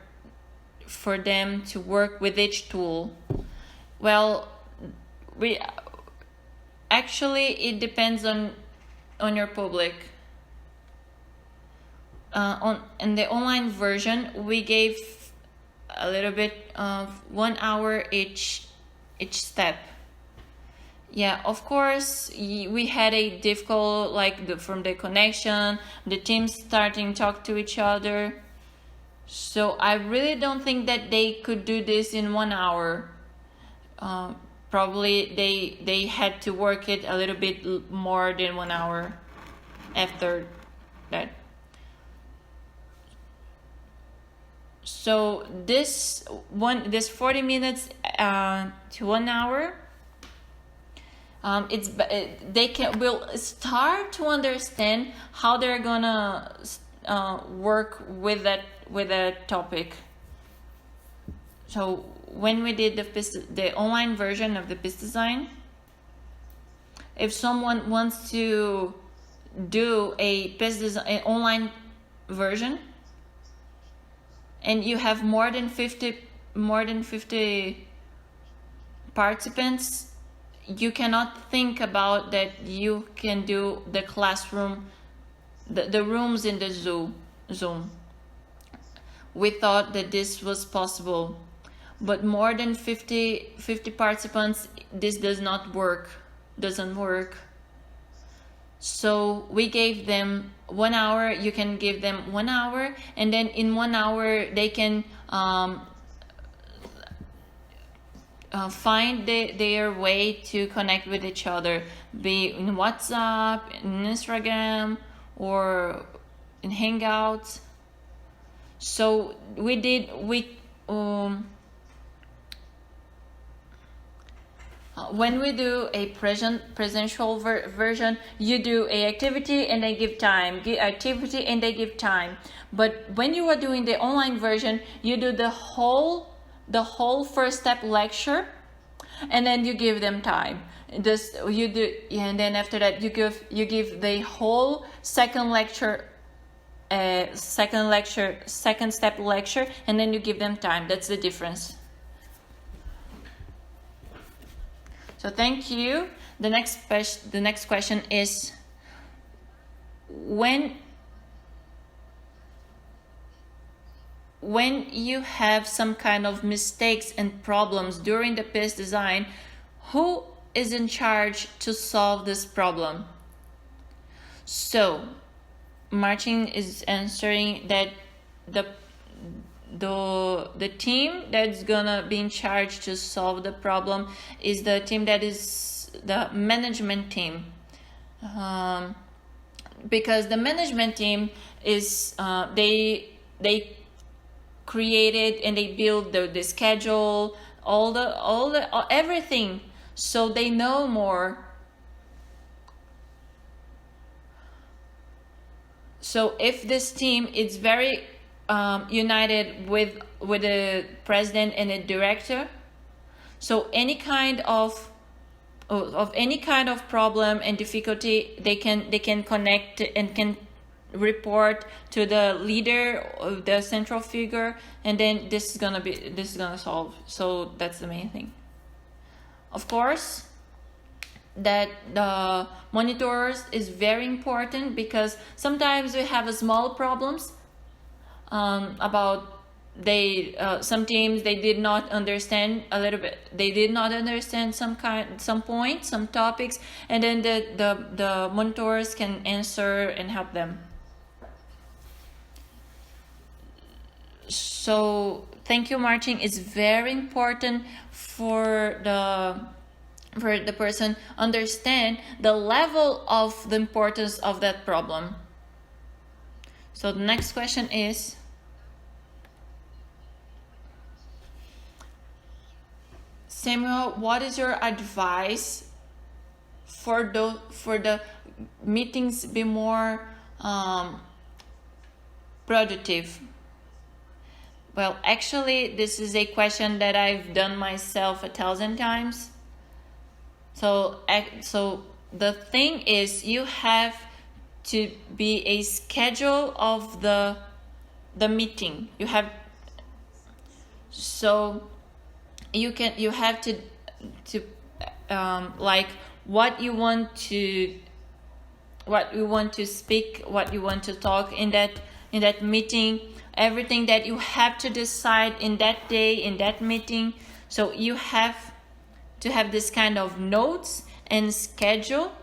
them to work with each tool? Well, actually it depends on your public. in the online version we gave a little bit of 1 hour each step. Yeah, of course we had a difficult, like from the connection, the teams starting to talk to each other. So I really don't think that they could do this in 1 hour. Probably they had to work it a little bit more than 1 hour after that. So this 40 minutes to 1 hour, they will start to understand how they're gonna work with that topic. So when we did the online version of the PIS design, if someone wants to do a PIS design, an online version, and you have more than 50 participants, you cannot think about that you can do the classroom, the rooms in the Zoom. We thought that this was possible, but more than 50 participants, this doesn't work. So we gave them 1 hour. You can give them 1 hour, and then in 1 hour they can find their way to connect with each other, be in WhatsApp, in Instagram, or in Hangouts. So when we do a presential version, you do a activity and they give time, activity and they give time. But when you are doing the online version, you do the whole first step lecture, and then you give them time. And then after that you give the whole second step lecture, and then you give them time. That's the difference. So thank you. The next question is, when you have some kind of mistakes and problems during the PIS design, who is in charge to solve this problem? So Martin is answering that the team that's gonna be in charge to solve the problem is the team that is the management team, because the management team is they created and they build the schedule, everything, so they know more. So if this team is very united with the president and the director, so any kind of problem and difficulty, they can connect and can report to the leader of the central figure, and then this is gonna solve. So that's the main thing. Of course, that the monitors is very important, because sometimes we have small problems about some teams, they did not understand a little bit, they did not understand some points, some topics, and then the monitors can answer and help them. So thank you, Martin. It's very important for the person understand the level of the importance of that problem. So the next question is, Samuel, what is your advice for the meetings be more productive? Well, actually, this is a question that I've done myself 1,000 times. So the thing is, you have to be a schedule of the meeting. You have, so you have to like what you want to speak, what you want to talk in that in that meeting, everything that you have to decide in that day, in that meeting. So you have to have this kind of notes and schedule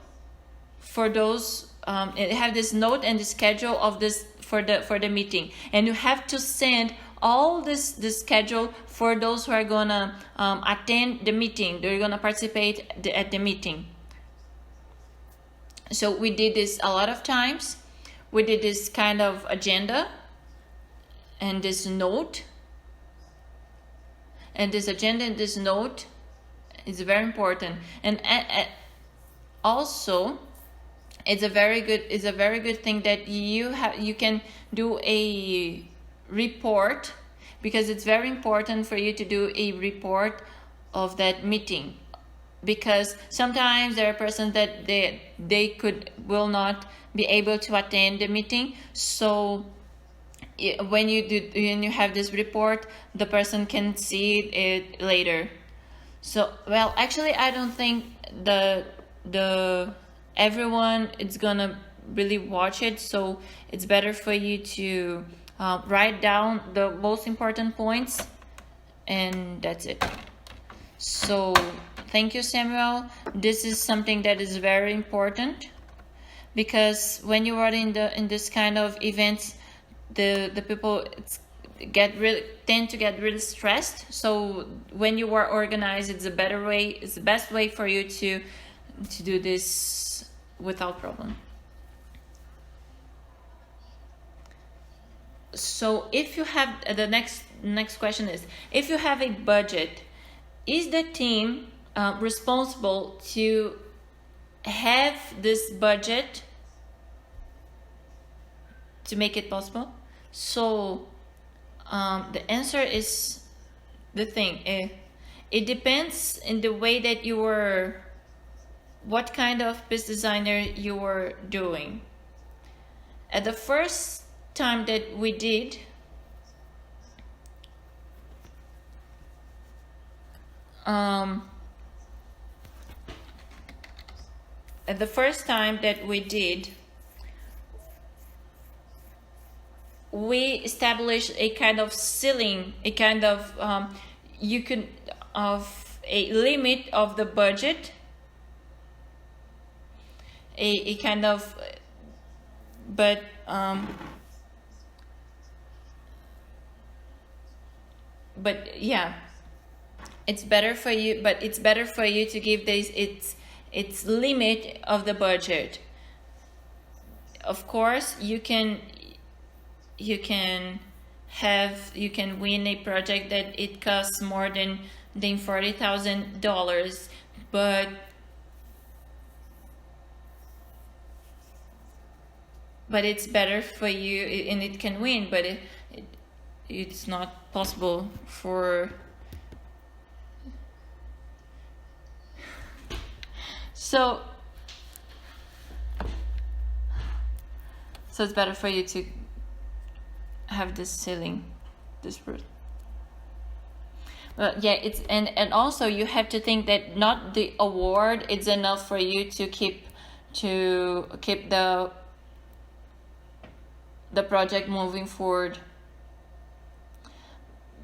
for those. Have this note and the schedule of this for the meeting, and you have to send all this schedule for those who are gonna attend the meeting. They're gonna participate at the meeting. So we did this a lot of times. We did this kind of agenda and this note, and this agenda and this note is very important. And also it's a very good thing that you can do a report, because it's very important for you to do a report of that meeting, because sometimes there are persons that they will not be able to attend the meeting. So when you have this report, the person can see it later. So, well, actually I don't think the everyone is gonna really watch it, so it's better for you to write down the most important points, and that's it. So thank you, Samuel. This is something that is very important, because when you are in this kind of events, the people tend to get really stressed. So when you are organized, it's the best way for you to do this without problem. So if you have the next question is, if you have a budget, is the team responsible to have this budget to make it possible? So the answer is the thing. It depends in the way that you were, what kind of business designer you were doing. At the first time that we did, we established a kind of ceiling, a kind of a limit of the budget, a kind of, but yeah, it's better for you, but it's better for you to give this its limit of the budget. Of course, you can win a project that it costs more than $40,000, but it's better for you, and it can win, but it's not possible for. So it's better for you to have this ceiling, this route. Well, yeah, it's and also you have to think that not the award is enough for you to keep the project moving forward.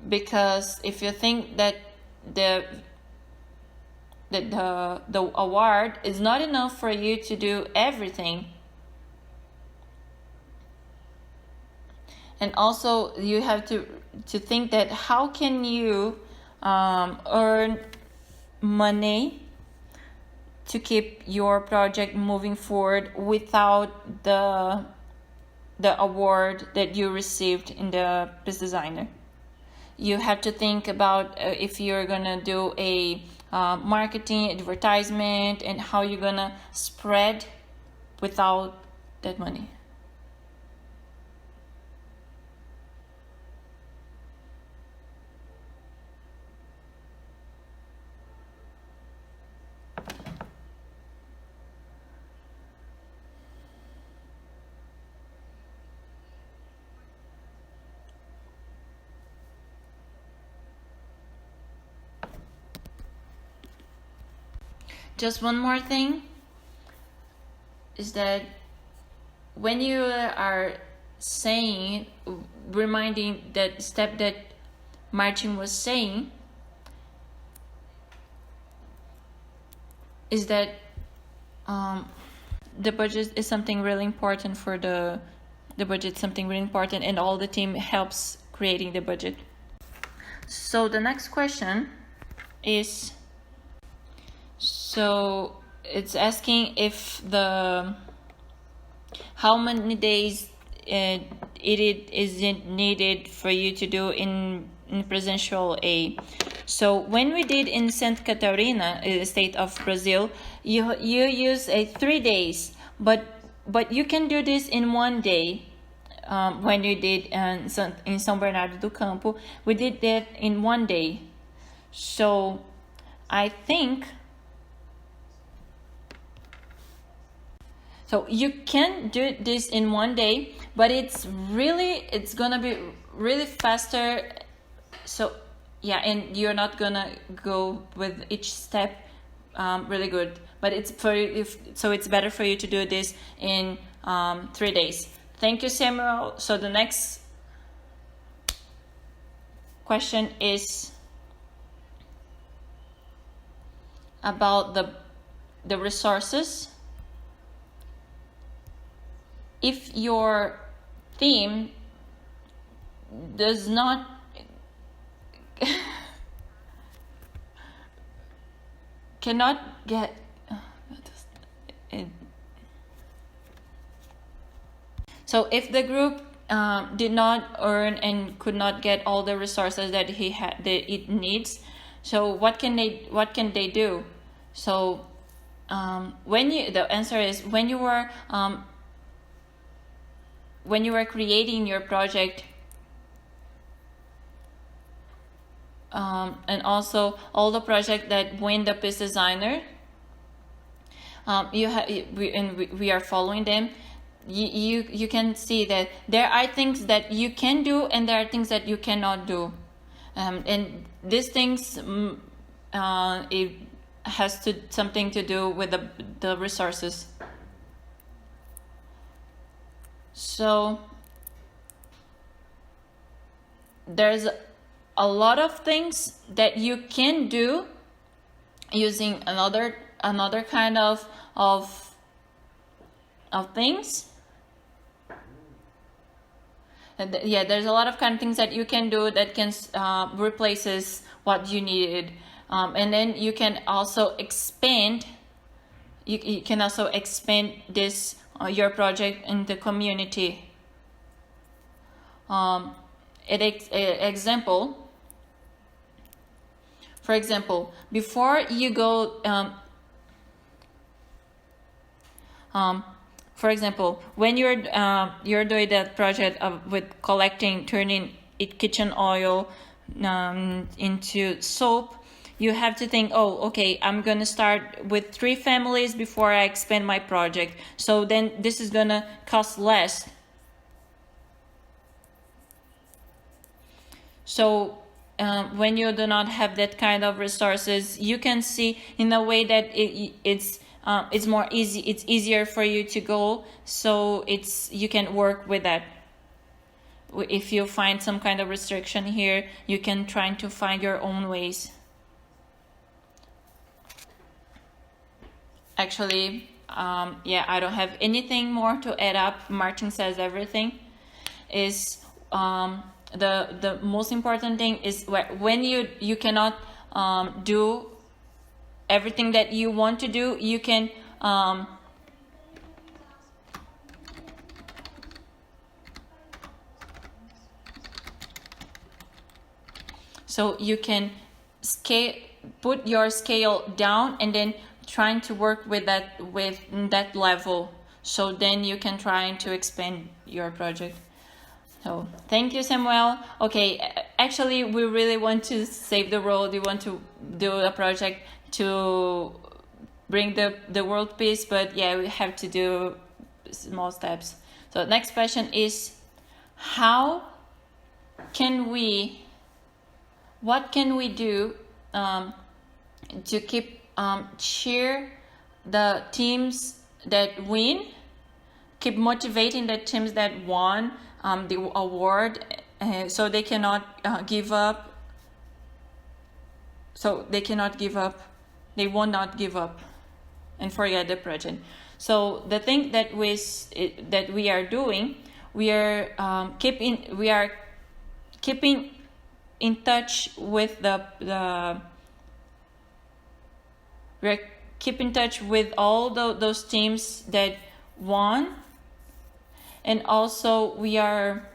Because if you think that the award is not enough for you to do everything, and also you have to think that how can you earn money to keep your project moving forward without the award that you received in the business designer. You have to think about if you're gonna do a marketing advertisement, and how you're gonna spread without that money. Just one more thing is that when you are saying, reminding that step that Martin was saying, is that the budget is something really important for the budget, something really important, and all the team helps creating the budget. So the next question is, so it's asking if how many days it is needed for you to do in presential A. So when we did in Santa Catarina, state of Brazil, you use 3 days, but you can do this in 1 day. When you did in São Bernardo do Campo, we did that in 1 day. So I think so you can do this in 1 day, but it's gonna be really faster. So yeah, and you're not gonna go with each step really good, but it's better for you to do this in 3 days. Thank you, Samuel. So the next question is about the resources. If your theme does not cannot get so if the group did not earn and could not get all the resources that it needs, so what can they do? So the answer is when you were creating your project, and also all the project that win the Peace Designer, we are following them. You can see that there are things that you can do and there are things that you cannot do, and these things it has something to do with the resources. So there's a lot of things that you can do using another kind of things. Yeah, there's a lot of kind of things that you can do that can replaces what you needed, and then you can also expand. You can also expand this your project in the community. Example. For example, before you go, for example, when you're doing that project with turning kitchen oil into soap, you have to think, oh, okay, I'm gonna start with 3 families before I expand my project. So then this is gonna cost less. So when you do not have that kind of resources, you can see in a way that it's more easy. It's easier for you to go. So you can work with that. If you find some kind of restriction here, you can try to find your own ways. Actually, yeah, I don't have anything more to add up. Martin says everything. Is the most important thing is when you cannot do everything that you want to do, you can so you can put your scale down and then trying to work with that level, so then you can try to expand your project. So thank you, Samuel. Okay, actually we really want to save the world. We want to do a project to bring the world peace, but yeah, we have to do small steps. So next question is, what can we do to keep cheer the teams that win? keep motivating the teams that won the award, so they cannot give up. So they cannot give up. They will not give up and forget the project. So the thing that we are doing, we are keeping in touch with we're keep in touch with all those teams that won, and also we are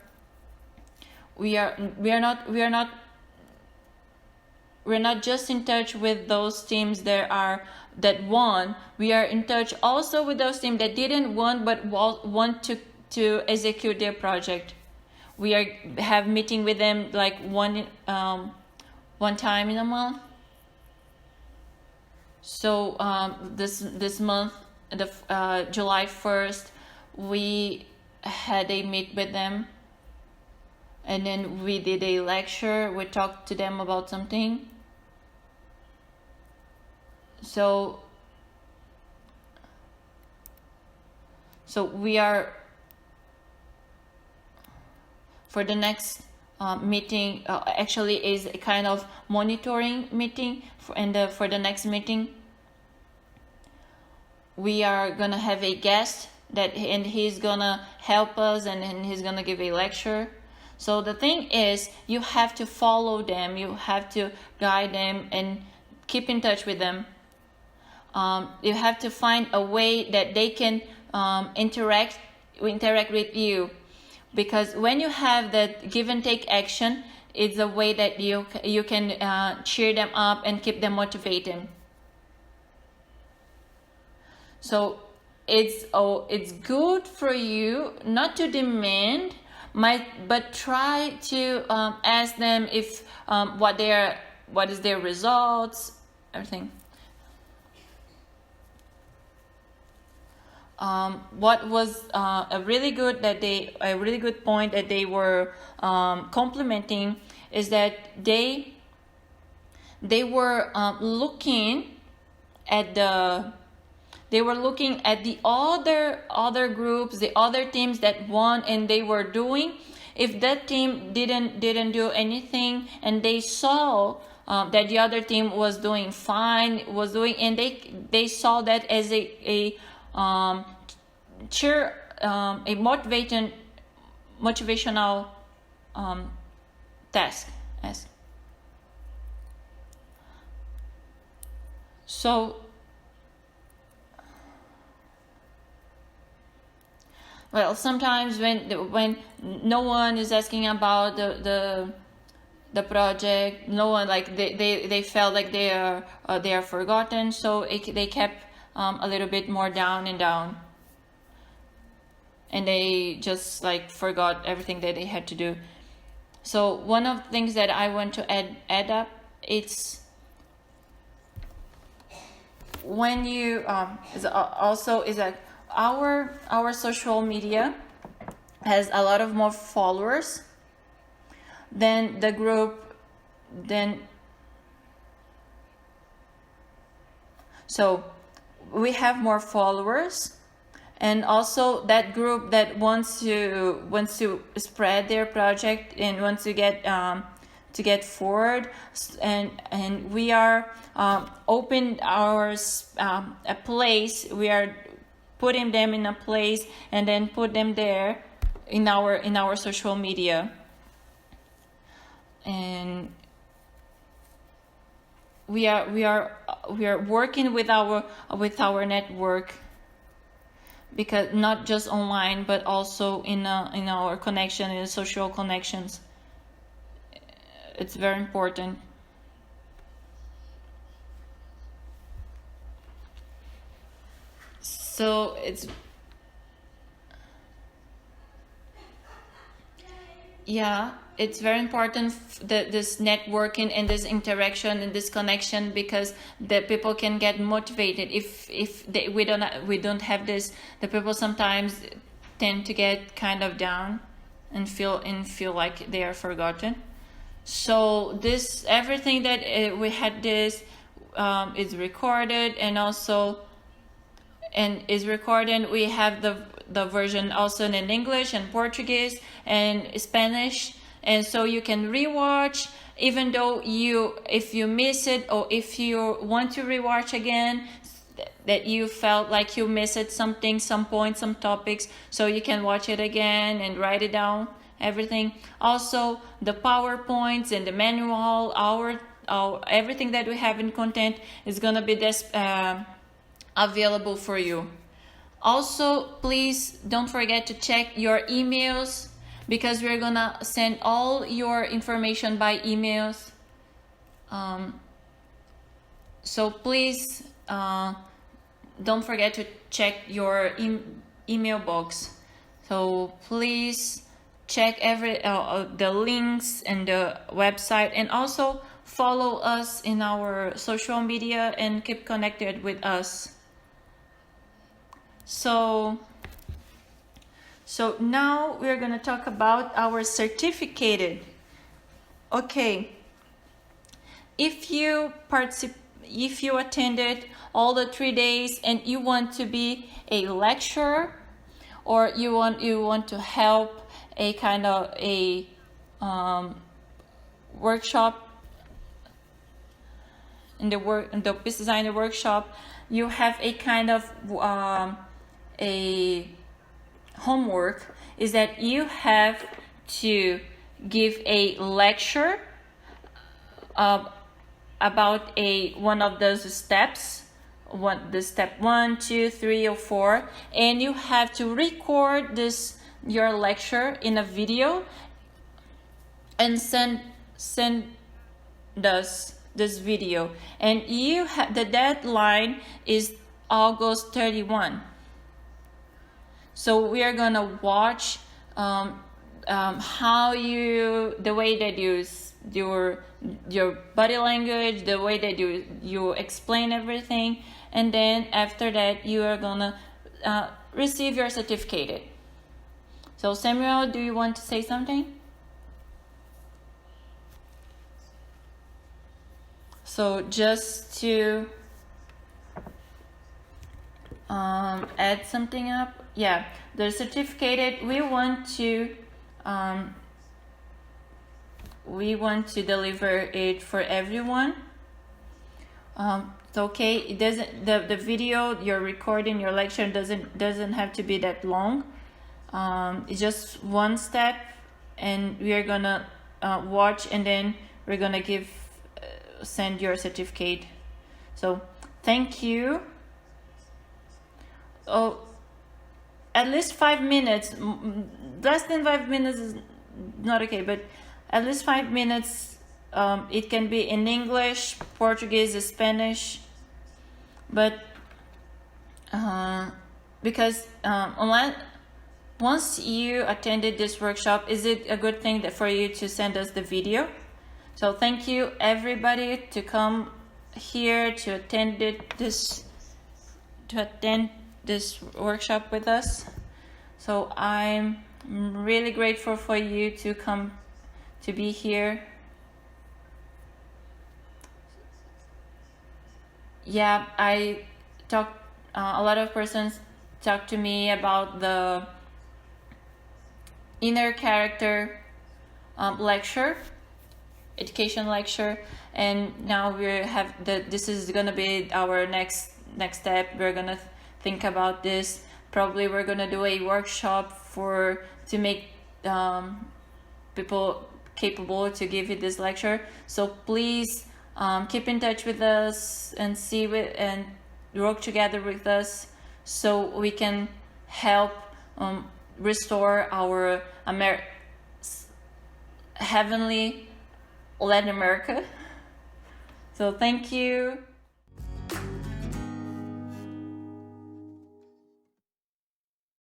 not just in touch with those teams that won. We are in touch also with those teams that didn't won but want to execute their project. We have meeting with them like one time in a month. So this month, July 1st, we had a meet with them, and then we did a lecture. We talked to them about something. So we are, for the next meeting, actually is a kind of monitoring meeting, for the next meeting we are gonna have a guest and he's gonna help us, and he's gonna give a lecture. So the thing is, you have to follow them, you have to guide them and keep in touch with them. You have to find a way that they can interact with you, because when you have that give and take action, it's a way that you can cheer them up and keep them motivated. So it's good for you not to demand, but try to ask them if what is their results, everything. What was a really good point that they were complimenting is that they were looking at the other groups, the other teams that won, and they were doing. If that team didn't do anything, and they saw that the other team was doing fine, and they saw that as a motivational task. Yes. So sometimes when no one is asking about the project, no one, like they felt like they are forgotten, so they kept a little bit more down, and they just like forgot everything that they had to do. So one of the things that I want to add up, it's when you is that our social media has a lot of more followers than the group. So we have more followers, and also that group that wants to spread their project and wants to get forward, and we are open a place. We are putting them in a place and then put them there in our social media, and we are working with our network, because not just online but also in our connection, in social connections. It's very important. So it's very important, this networking and this interaction and this connection, because the people can get motivated. If we don't have this, the people sometimes tend to get kind of down and feel like they are forgotten. So this, everything that we had, this is recorded, and also and is recorded. We have the version also in English and Portuguese and Spanish, and so you can rewatch, even though if you miss it, or if you want to rewatch again, that you felt like you missed something, some points, some topics, so you can watch it again and write it down, everything. Also, the PowerPoints and the manual, everything that we have in content is gonna be available for you. Also, please don't forget to check your emails, because we're gonna send all your information by emails. So please don't forget to check your email box. So please check the links and the website, and also follow us in our social media and keep connected with us. So now we're going to talk about our certificated. Okay, if you attended all the 3 days and you want to be a lecturer, or you want to help a kind of a workshop in the business designer workshop, you have a kind of a homework, is that you have to give a lecture about one of those steps, the step 1, 2, 3, or 4, and you have to record your lecture in a video and send us this video. And the deadline is August 31. So we are gonna watch the way that your body language, the way that you explain everything, and then after that you are gonna receive your certificate. So Samuel, do you want to say something? So just to add something up, yeah, the certificate, we want to deliver it for everyone. It's okay. It doesn't, the video you're recording, your lecture doesn't have to be that long. It's just one step, and we are gonna watch, and then we're gonna send your certificate. So thank you. Oh, at least 5 minutes. Less than 5 minutes is not okay, but at least 5 minutes. It can be in English, Portuguese, Spanish, but because once you attended this workshop, is it a good thing for you to send us the video? So thank you everybody to come here to attend this workshop with us. So I'm really grateful for you to come to be here. Yeah, a lot of persons talk to me about the inner character lecture, education lecture, and now this is gonna be our next step. We're gonna think about this. Probably we're gonna do a workshop to make people capable to give you this lecture. So please keep in touch with us and and work together with us, so we can help restore our heavenly Latin America. So thank you.